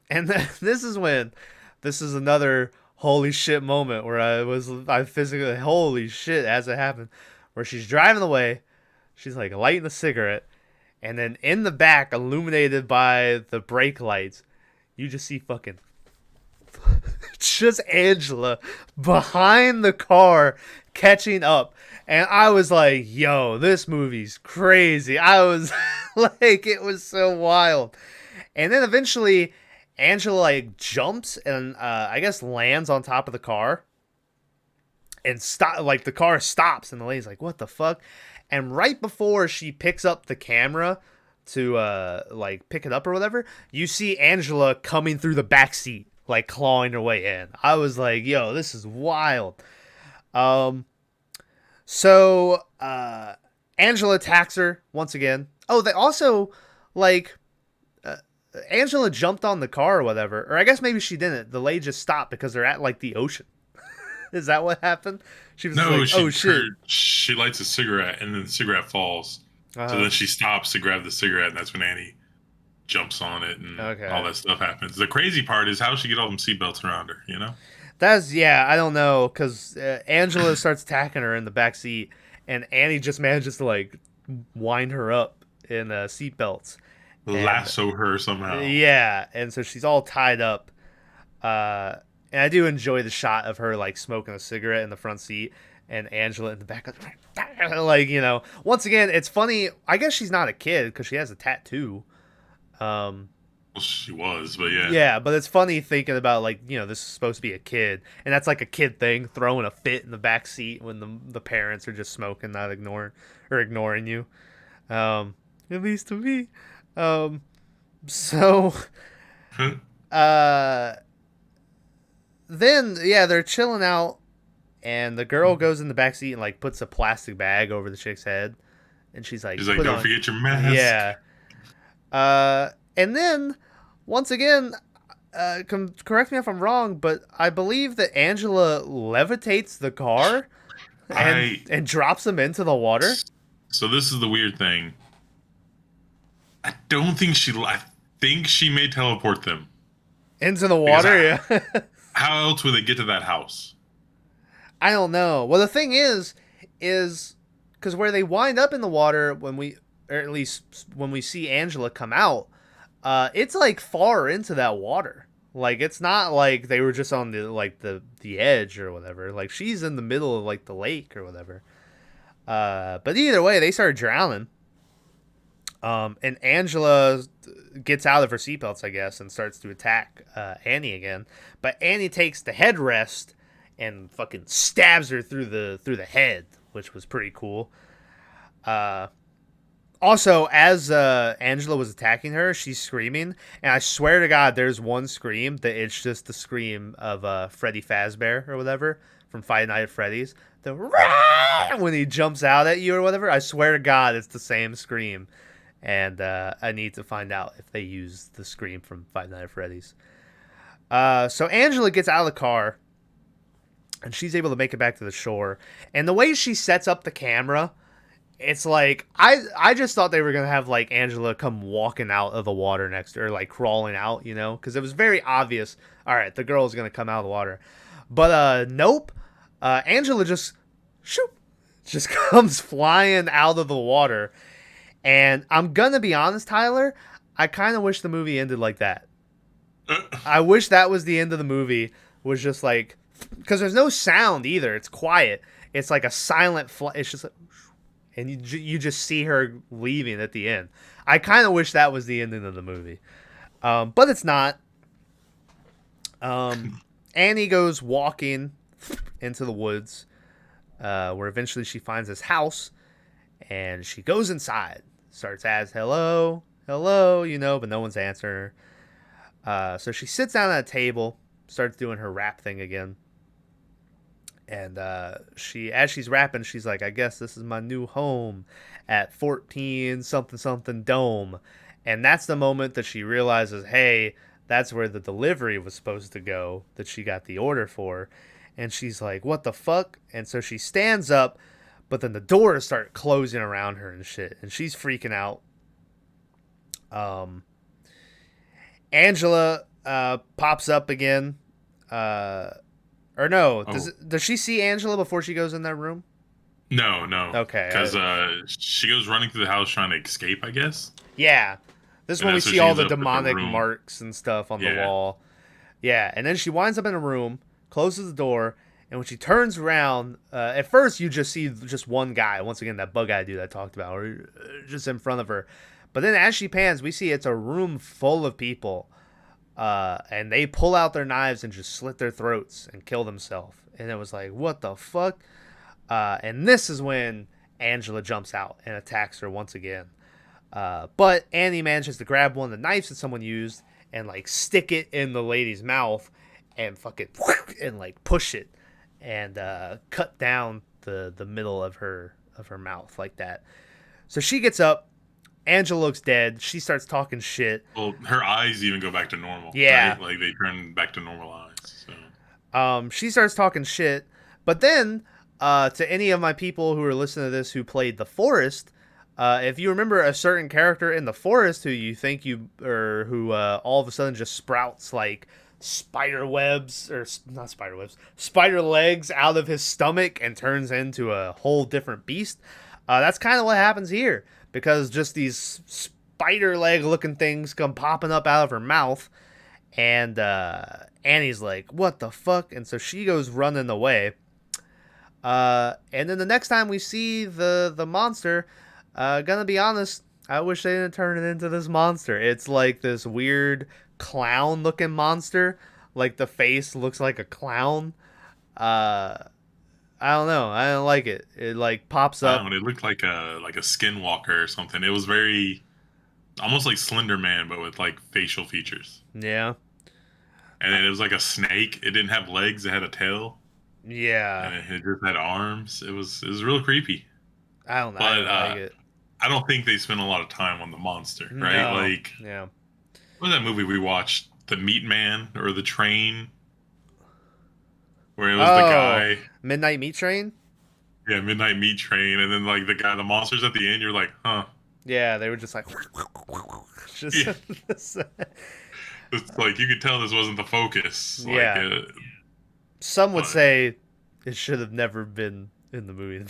S1: this is another holy shit moment where I physically, holy shit, as it happened, where she's driving away, she's like lighting a cigarette, and then in the back, illuminated by the brake lights, you just see fucking just Angela behind the car catching up. And I was like, yo, this movie's crazy. I was like, it was so wild. And then eventually Angela, like, jumps and I guess lands on top of the car, and the car stops, and the lady's like, what the fuck? And right before she picks up the camera to like pick it up or whatever, you see Angela coming through the back seat, like clawing her way in. I was like, yo, this is wild. So Angela attacks her once again. Oh, they also, like, Angela jumped on the car or whatever, or I guess maybe she didn't. The lady just stopped because they're at, like, the ocean. Is that what happened? She was like, oh shit.
S2: She lights a cigarette, and then the cigarette falls. So then she stops to grab the cigarette, and that's when Annie jumps on it, and all that stuff happens. The crazy part is how she get all them seatbelts around her, you know?
S1: I don't know, because Angela starts attacking her in the back seat, and Annie just manages to, like, wind her up in seatbelts.
S2: Lasso her somehow.
S1: Yeah, and so she's all tied up. And I do enjoy the shot of her, like, smoking a cigarette in the front seat, and Angela in the back, like, you know. Once again, it's funny. I guess she's not a kid because she has a tattoo.
S2: Well, she was, but yeah.
S1: Yeah, but it's funny thinking about, like, you know, this is supposed to be a kid, and that's like a kid thing, throwing a fit in the back seat when the parents are just smoking, not ignoring you. At least to me. So, then, yeah, they're chilling out, and the girl goes in the backseat and, like, puts a plastic bag over the chick's head, and she's like,
S2: don't forget your mask.
S1: Yeah. And then, once again, correct me if I'm wrong, but I believe that Angela levitates the car and drops him into the water.
S2: So this is the weird thing. I think she may teleport them
S1: into the water. Yeah.
S2: How else would they get to that house?
S1: I don't know. Well, the thing is because where they wind up in the water when we see Angela come out, it's like far into that water. Like, it's not like they were just on the edge or whatever. Like, she's in the middle of, like, the lake or whatever. But either way, they start drowning. And Angela gets out of her seatbelts, I guess, and starts to attack Annie again. But Annie takes the headrest and fucking stabs her through the head, which was pretty cool. Also, as Angela was attacking her, she's screaming, and I swear to God, there's one scream that it's just the scream of Freddy Fazbear or whatever from Five Nights at Freddy's. The rah! When he jumps out at you or whatever. I swear to God, it's the same scream. And I need to find out if they use the scream from Five Nights at Freddy's. So Angela gets out of the car, and she's able to make it back to the shore. And the way she sets up the camera it's like I just thought they were gonna have like Angela come walking out of the water next to her, like crawling out, you know, because it was very obvious. All right, the girl is gonna come out of the water, but nope. Angela just shoop, just comes flying out of the water, and I'm gonna be honest, Tyler. I kind of wish the movie ended like that. I wish that was the end of the movie. Was just like, because there's no sound either. It's quiet. It's like a silent it's just like, and you just see her leaving at the end. I kind of wish that was the ending of the movie, but it's not. Annie goes walking into the woods, where eventually she finds this house, and she goes inside. Starts as hello, you know, but no one's answering her. So she sits down at a table, starts doing her rap thing again. And as she's rapping, she's like, I guess this is my new home at 14 something something Dome. And that's the moment that she realizes, hey, that's where the delivery was supposed to go that she got the order for. And she's like, what the fuck? And so she stands up, but then the doors start closing around her and shit. And she's freaking out. Angela pops up again. Or no, does she see Angela before she goes in that room?
S2: No.
S1: Okay.
S2: Because she goes running through the house trying to escape, I guess.
S1: Yeah. This is when we see all the demonic marks and stuff on the wall. Yeah, and then she winds up in a room, closes the door, and when she turns around, at first you just see just one guy. Once again, that bug-eyed dude I talked about, or just in front of her. But then as she pans, we see it's a room full of people. And they pull out their knives and just slit their throats and kill themselves. And it was like, what the fuck? And this is when Angela jumps out and attacks her once again. But Annie manages to grab one of the knives that someone used and like stick it in the lady's mouth and fucking and like push it and cut down the middle of her mouth like that. So she gets up. Angela looks dead. She starts talking shit.
S2: Well, her eyes even go back to normal.
S1: Yeah.
S2: Right? Like, they turn back to normal eyes. So.
S1: She starts talking shit. But then, to any of my people who are listening to this who played The Forest, if you remember a certain character in The Forest who all of a sudden just sprouts, like, spider legs out of his stomach and turns into a whole different beast, that's kind of what happens here. Because just these spider leg looking things come popping up out of her mouth. And Annie's like, what the fuck? And so she goes running away. And then the next time we see the monster, gonna be honest, I wish they didn't turn it into this monster. It's like this weird clown looking monster. Like the face looks like a clown. I don't know. I don't like it. It like pops up.
S2: It looked like a skinwalker or something. It was very almost like Slender Man, but with like facial features.
S1: Yeah.
S2: And then it was like a snake. It didn't have legs. It had a tail.
S1: Yeah.
S2: And it just had arms. It was real creepy.
S1: I don't know.
S2: But,
S1: I don't like it.
S2: I don't think they spent a lot of time on the monster, right?
S1: No.
S2: Like,
S1: yeah.
S2: What was that movie we watched? The Meat Man or The Train? Where it was the guy.
S1: Midnight Meat Train?
S2: Yeah, Midnight Meat Train. And then, like, the monsters at the end, you're like, huh.
S1: Yeah, they were just like... just
S2: yeah. It's like, you could tell this wasn't the focus. Like,
S1: yeah. Some would say it should have never been in the movie.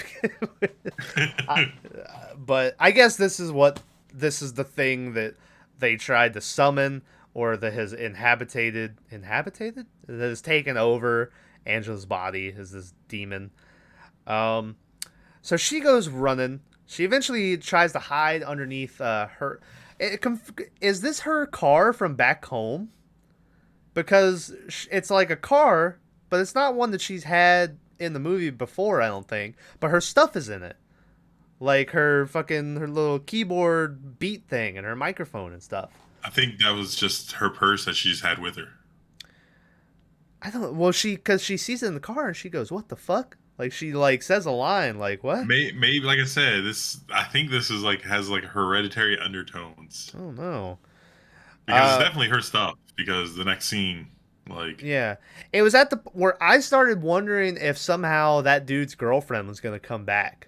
S1: But I guess this is the thing that they tried to summon, or that has inhabited? That has taken over Angela's body, is this demon. So she goes running. She eventually tries to hide underneath her. Is this her car from back home? Because it's like a car, but it's not one that she's had in the movie before, I don't think. But her stuff is in it. Like her little keyboard beat thing and her microphone and stuff.
S2: I think that was just her purse that she's had with her.
S1: I don't know. Well, because she sees it in the car and she goes, what the fuck? Like, she like says a line like, what?
S2: Maybe like I said, I think this is like has like hereditary undertones.
S1: Oh no.
S2: Because it's definitely her stuff, because the next scene, like...
S1: Yeah. It was where I started wondering if somehow that dude's girlfriend was going to come back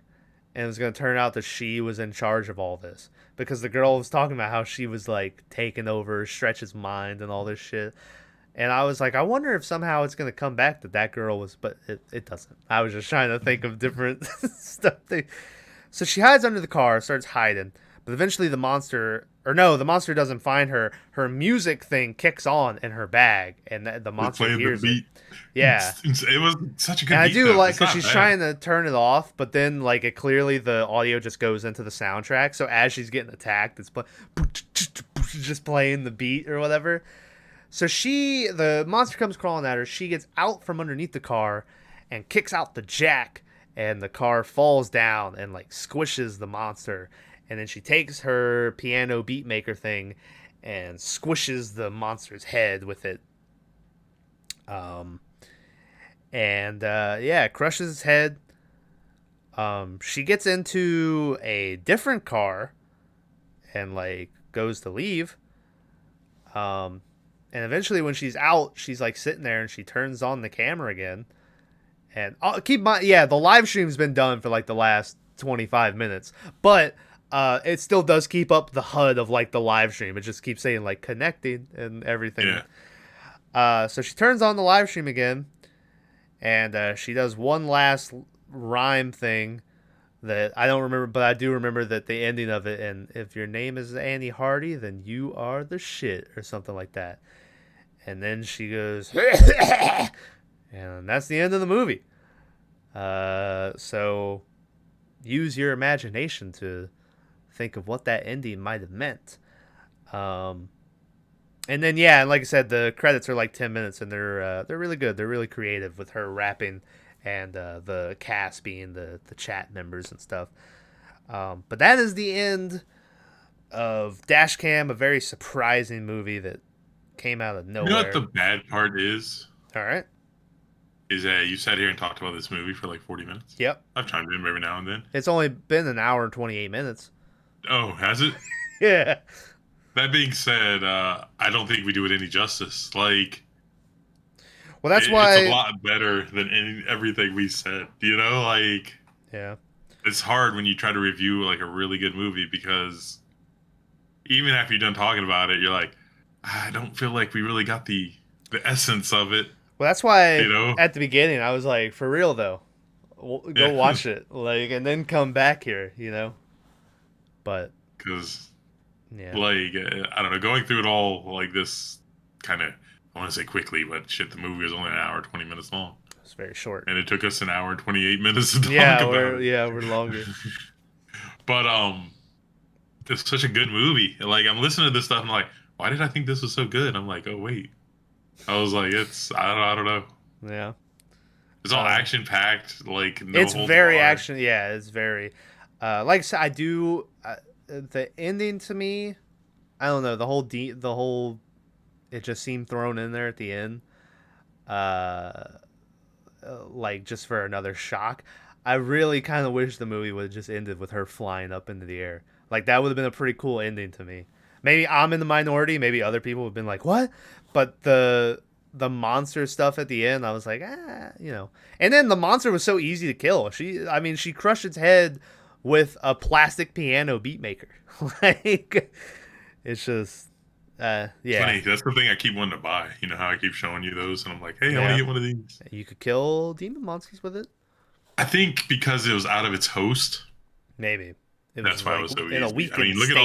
S1: and it was going to turn out that she was in charge of all this because the girl was talking about how she was like taking over Stretch's mind and all this shit. And I was like, I wonder if somehow it's going to come back that that girl was, but it doesn't. I was just trying to think of different stuff. So she hides under the car, starts hiding, but eventually the monster doesn't find her. Her music thing kicks on in her bag, and the monster hears it. Yeah,
S2: it was such a good.
S1: And I
S2: beat,
S1: do
S2: though.
S1: like
S2: It's
S1: because
S2: not
S1: she's
S2: bad.
S1: trying to turn it off, but then like it clearly the audio just goes into the soundtrack. So as she's getting attacked, it's just playing the beat or whatever. So the monster comes crawling at her. She gets out from underneath the car and kicks out the jack, and the car falls down and like squishes the monster. And then she takes her piano beat maker thing and squishes the monster's head with it. Crushes its head. She gets into a different car and like goes to leave. And eventually when she's out, she's like sitting there and she turns on the camera again. And keep in mind, the live stream's been done for like the last 25 minutes, but it still does keep up the HUD of like the live stream. It just keeps saying like connecting and everything.
S2: Yeah.
S1: So she turns on the live stream again, and she does one last rhyme thing that I don't remember, but I do remember that the ending of it. And if your name is Annie Hardy, then you are the shit, or something like that. And then she goes, and that's the end of the movie. So use your imagination to think of what that ending might have meant. And then like I said, the credits are like 10 minutes, and they're really good. They're really creative with her rapping and the cast being the chat members and stuff. But that is the end of Dashcam, a very surprising movie that came out of nowhere.
S2: You know what the bad part is?
S1: All right.
S2: Is that you sat here and talked about this movie for like 40 minutes?
S1: Yep.
S2: I've chimed in every now and then.
S1: It's only been an hour and 28 minutes.
S2: Oh, has it?
S1: Yeah.
S2: That being said, I don't think we do it any justice. Like,
S1: well, that's why
S2: it's a lot better than everything we said. You know, like,
S1: yeah,
S2: it's hard when you try to review like a really good movie because even after you're done talking about it, you're like, I don't feel like we really got the essence of it.
S1: Well, that's why
S2: at
S1: the beginning I was like, for real though, go watch it, like, and then come back here, But
S2: because, like, I don't know, going through it all like this kind of, I want to say quickly, but shit, the movie was only an hour 20 minutes long.
S1: It's very short,
S2: and it took us an hour and 28 minutes to talk about it.
S1: We're longer.
S2: But it's such a good movie. Like, I'm listening to this stuff, and I'm like, why did I think this was so good? I'm like, oh wait. I was like, I don't know.
S1: Yeah.
S2: It's all action packed. Like, no
S1: it's
S2: holds
S1: very
S2: barred.
S1: action. Yeah, it's very. Like I said, I do the ending to me. I don't know, the whole. It just seemed thrown in there at the end. Like just for another shock. I really kind of wish the movie would have just ended with her flying up into the air. Like, that would have been a pretty cool ending to me. Maybe I'm in the minority. Maybe other people have been like, what? But the monster stuff at the end, I was like, And then the monster was so easy to kill. She crushed its head with a plastic piano beat maker. Like, it's just, yeah.
S2: Funny, that's the thing I keep wanting to buy. You know how I keep showing you those, and I'm like, hey, I want to get one of these.
S1: You could kill demon monsters with it.
S2: I think because it was out of its host.
S1: Maybe.
S2: That's why it was so easy.
S1: Look
S2: at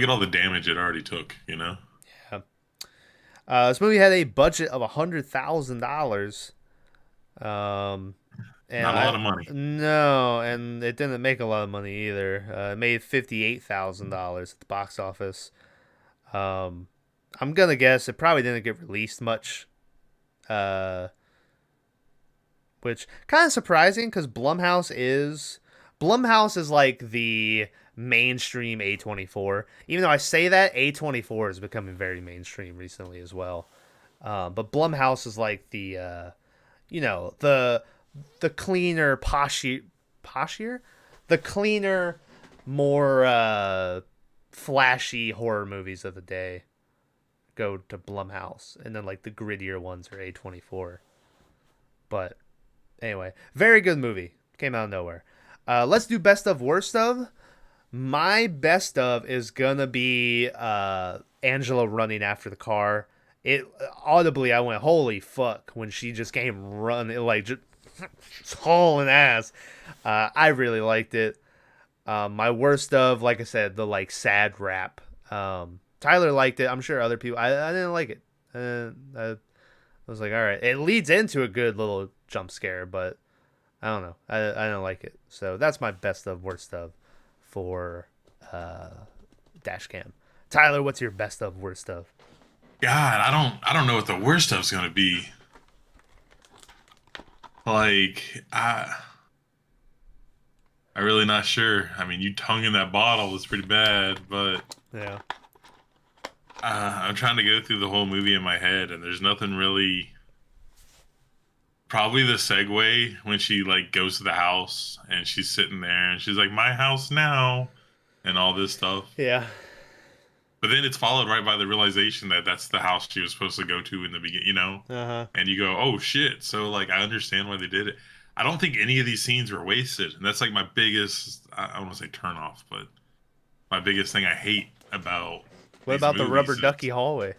S2: all the damage it already took,
S1: Yeah. This movie had a budget of $100,000.
S2: Not a lot of money.
S1: No, and it didn't make a lot of money either. It made $58,000 at the box office. I'm gonna guess it probably didn't get released much. Which kind of surprising because Blumhouse is like the mainstream A24. Even though I say that, A24 is becoming very mainstream recently as well. But Blumhouse is like the cleaner, poshier, the cleaner, more flashy horror movies of the day go to Blumhouse, and then like the grittier ones are A24. But anyway, very good movie. Came out of nowhere. Let's do best of, worst of. My best of is gonna be Angela running after the car. It audibly, I went, "Holy fuck!" when she just came running, like just hauling ass. I really liked it. My worst of, like I said, the like sad rap. Tyler liked it. I'm sure other people. I didn't like it. I was like, all right. It leads into a good little jump scare, but I don't know. I don't like it. So that's my best of, worst of for Dashcam. Tyler, what's your best of, worst of?
S2: God, I don't know what the worst of is gonna be. Like, I really not sure. I mean, you tonguing that bottle was pretty bad, but
S1: Yeah.
S2: I'm trying to go through the whole movie in my head, and there's nothing really. Probably the segue when she like goes to the house and she's sitting there and she's like, "My house now," and all this stuff.
S1: Yeah.
S2: But then it's followed right by the realization that that's the house she was supposed to go to in the beginning, you know?
S1: Uh-huh.
S2: And you go, "Oh shit!" So like, I understand why they did it. I don't think any of these scenes were wasted, and that's like my biggest. I don't want to say turn off, but my biggest thing I hate about.
S1: What
S2: these
S1: about the
S2: movies
S1: rubber
S2: is-
S1: ducky hallway?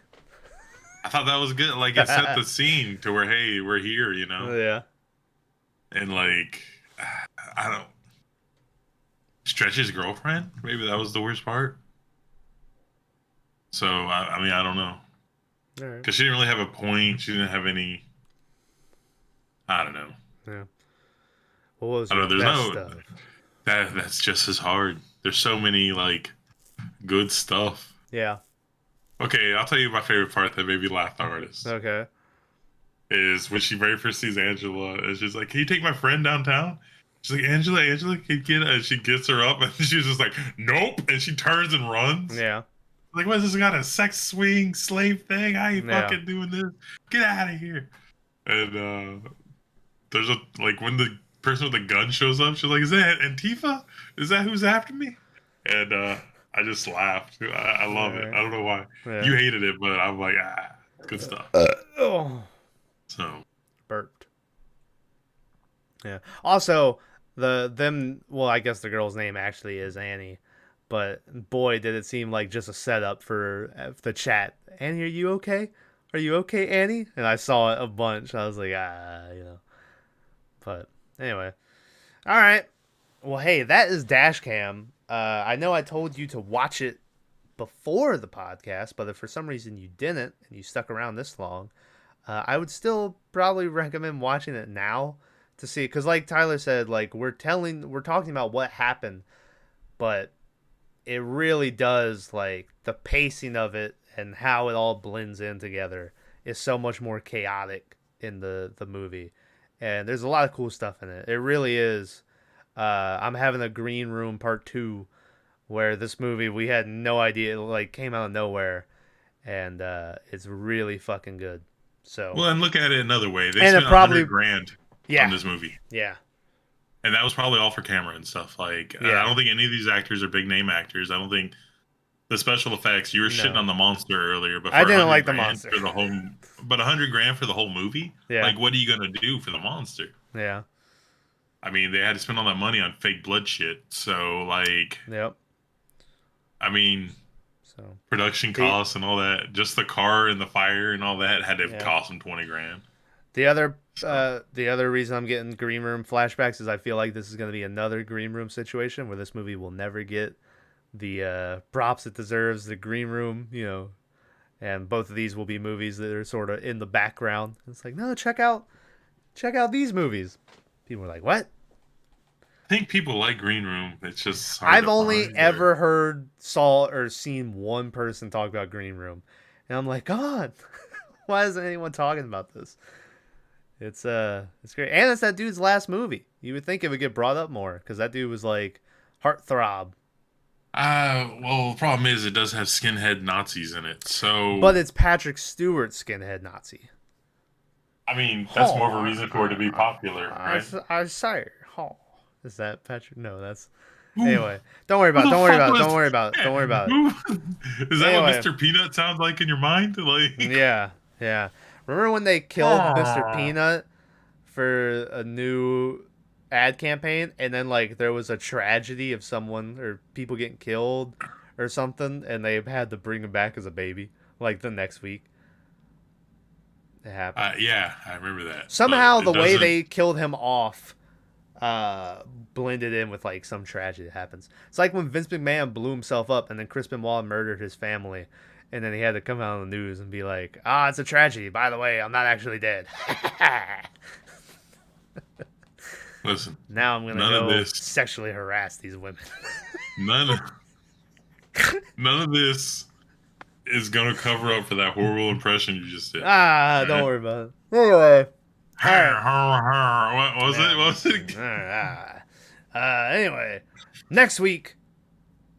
S2: I thought that was good. Like it set the scene to where, hey, we're here, you know?
S1: Yeah.
S2: And like, I don't. Stretch's girlfriend? Maybe that was the worst part. So I mean, I don't know,
S1: All right.
S2: because she didn't really have a point. She didn't have any. I don't know.
S1: Yeah. What was
S2: I
S1: your
S2: don't know. There's
S1: best
S2: no.
S1: of?
S2: That's just as hard. There's so many like good stuff.
S1: Yeah.
S2: Okay, I'll tell you my favorite part that made me laugh the hardest
S1: Okay.
S2: is when she very first sees Angela and she's like, "Can you take my friend downtown?" She's like, Angela, can you get it?" And she gets her up and she's just like, "Nope," and she turns and runs.
S1: Yeah.
S2: Like, what is this got a sex swing slave thing? How you
S1: Yeah.
S2: fucking doing this? Get out of here. And there's a like when the person with the gun shows up, she's like, "Is that Antifa? Is that who's after me?" And I just laughed. I love it. I don't know why.
S1: Yeah.
S2: You hated it, but I'm like, good stuff.
S1: Oh.
S2: So
S1: Burped. Yeah. Also, well, I guess the girl's name actually is Annie, but boy, did it seem like just a setup for the chat. Annie, are you okay? Are you okay, Annie? And I saw it a bunch. I was like, you know. But anyway, all right. Well, hey, that is Dashcam. I know I told you to watch it before the podcast, but if for some reason you didn't and you stuck around this long, I would still probably recommend watching it now to see, because like Tyler said, like we're talking about what happened, but it really does, like the pacing of it and how it all blends in together is so much more chaotic in the movie, and there's a lot of cool stuff in it. It really is. I'm having a green room part 2 where this movie we had no idea, like came out of nowhere, and it's really fucking good. So
S2: well, and look at it another way. They
S1: And it
S2: spent
S1: probably-
S2: $100,000
S1: yeah,
S2: on this movie,
S1: yeah,
S2: and that was probably all for camera and stuff. Like,
S1: Yeah.
S2: I don't think any of these actors are big name actors. I don't think the special effects. You were shitting
S1: No.
S2: on the monster earlier, but
S1: I
S2: for
S1: didn't like the
S2: $100,000
S1: monster.
S2: for the whole. But $100,000 for the whole movie.
S1: Yeah.
S2: Like, what are you gonna do for the monster?
S1: yeah,
S2: I mean, they had to spend all that money on fake blood shit. So, like,
S1: yep.
S2: I mean,
S1: So
S2: production costs and all that. Just the car and the fire and all that had to
S1: Yeah.
S2: cost them $20,000.
S1: the other reason I'm getting green room flashbacks is I feel like this is going to be another green room situation where this movie will never get the props it deserves. The green room, you know, and both of these will be movies that are sort of in the background. It's like, no, check out these movies. People are like, what?
S2: I think people like Green Room. It's just hard
S1: I've
S2: to
S1: only
S2: find,
S1: ever saw or seen one person talk about Green Room, and I'm like, God, why isn't anyone talking about this? It's great, and it's that dude's last movie. You would think it would get brought up more because that dude was like heartthrob,
S2: well, the problem is it does have skinhead Nazis in it. So,
S1: but it's Patrick Stewart skinhead Nazi.
S2: I mean, that's more of a reason for it to be popular, right?
S1: I sire. Oh, is that Patrick? No, that's.
S2: Ooh.
S1: Anyway, don't worry about it.
S2: Who the
S1: Don't worry
S2: fuck
S1: about it.
S2: was-
S1: Don't worry about it. Don't worry about it.
S2: Is that
S1: Anyway.
S2: what Mr. Peanut sounds like in your mind? Like,
S1: Yeah, yeah. Remember when they killed Mr. Peanut for a new ad campaign, and then like there was a tragedy of someone or people getting killed or something, and they had to bring him back as a baby like the next week. It happened.
S2: Yeah, I remember that.
S1: Somehow
S2: But
S1: the
S2: it
S1: way
S2: doesn't.
S1: they killed him off blended in with like some tragedy that happens. It's like when Vince McMahon blew himself up and then Chris Benoit murdered his family, and then he had to come out on the news and be like, it's a tragedy. By the way, I'm not actually dead.
S2: Listen,
S1: Now I'm gonna
S2: none of
S1: go
S2: this.
S1: sexually harass these women.
S2: None of this is gonna cover up for that horrible impression you just did.
S1: Don't worry about it. Anyway.
S2: What was it? What was it?
S1: Anyway, next week,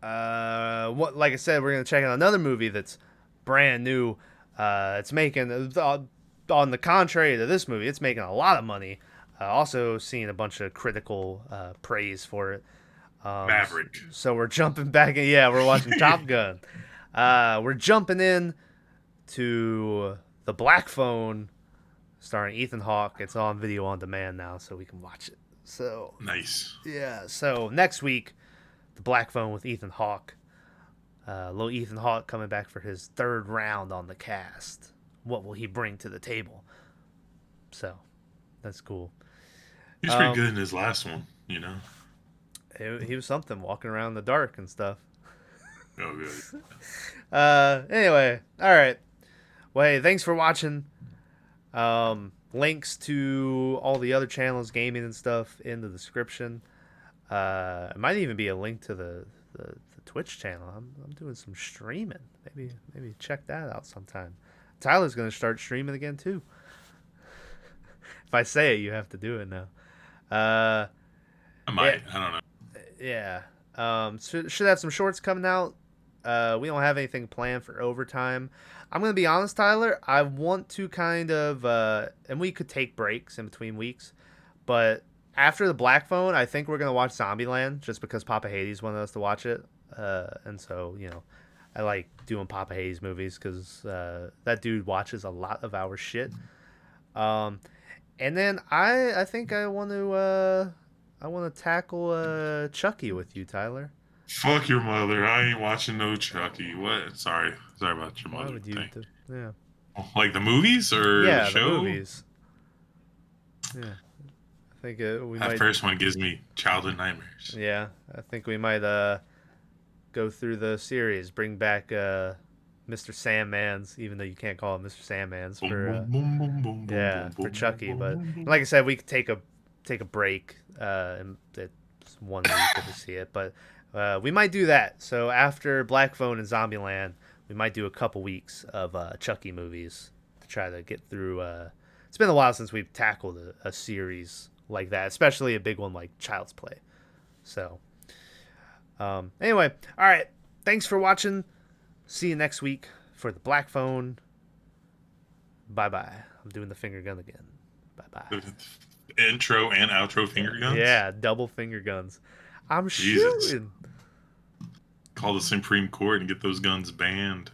S1: like I said, we're gonna check out another movie that's brand new. It's making, on the contrary to this movie, it's making a lot of money. Also, seeing a bunch of critical praise for it.
S2: Maverick.
S1: So we're jumping back in. Yeah, we're watching Top Gun. We're jumping in to The Black Phone, starring Ethan Hawke. It's on video on demand now, so we can watch it. So
S2: Nice.
S1: yeah. So next week, The Black Phone with Ethan Hawke. Little Ethan Hawke coming back for his third round on the cast. What will he bring to the table? So that's cool.
S2: He's pretty good in his last one, you know.
S1: He was something, walking around in the dark and stuff.
S2: Oh, good.
S1: Anyway, all right. Well, hey, thanks for watching. Links to all the other channels, gaming and stuff, in the description. It might even be a link to the Twitch channel. I'm doing some streaming. Maybe check that out sometime. Tyler's gonna start streaming again too. If I say it, you have to do it now.
S2: I might.
S1: Yeah.
S2: I don't know.
S1: Yeah. Should have some shorts coming out. We don't have anything planned for overtime. I'm going to be honest, Tyler. I want to kind of, and we could take breaks in between weeks, but after The Black Phone, I think we're going to watch Zombieland just because Papa Hades wanted us to watch it. And so, I like doing Papa Hades movies because that dude watches a lot of our shit. And then I think I want to tackle Chucky with you, Tyler.
S2: Fuck your mother. I ain't watching no Chucky. What? Sorry about your mother.
S1: Why would you yeah.
S2: Like the movies or the show?
S1: The movies. Yeah. I think we might.
S2: That first one gives me childhood nightmares.
S1: Yeah. I think we might go through the series, bring back Mr. Sandman's, even though you can't call him Mr. Sandman's for Chucky. But like I said, we could take a break and it's 1 week to see it, but we might do that. So after Black Phone and Zombieland, we might do a couple weeks of Chucky movies to try to get through. It's been a while since we've tackled a series like that, especially a big one like Child's Play. So anyway, all right. Thanks for watching. See you next week for The Black Phone. Bye-bye. I'm doing the finger gun again. Bye-bye.
S2: Intro and outro finger guns?
S1: Yeah, double finger guns. I'm
S2: Jesus.
S1: shooting.
S2: Call the Supreme Court and get those guns banned.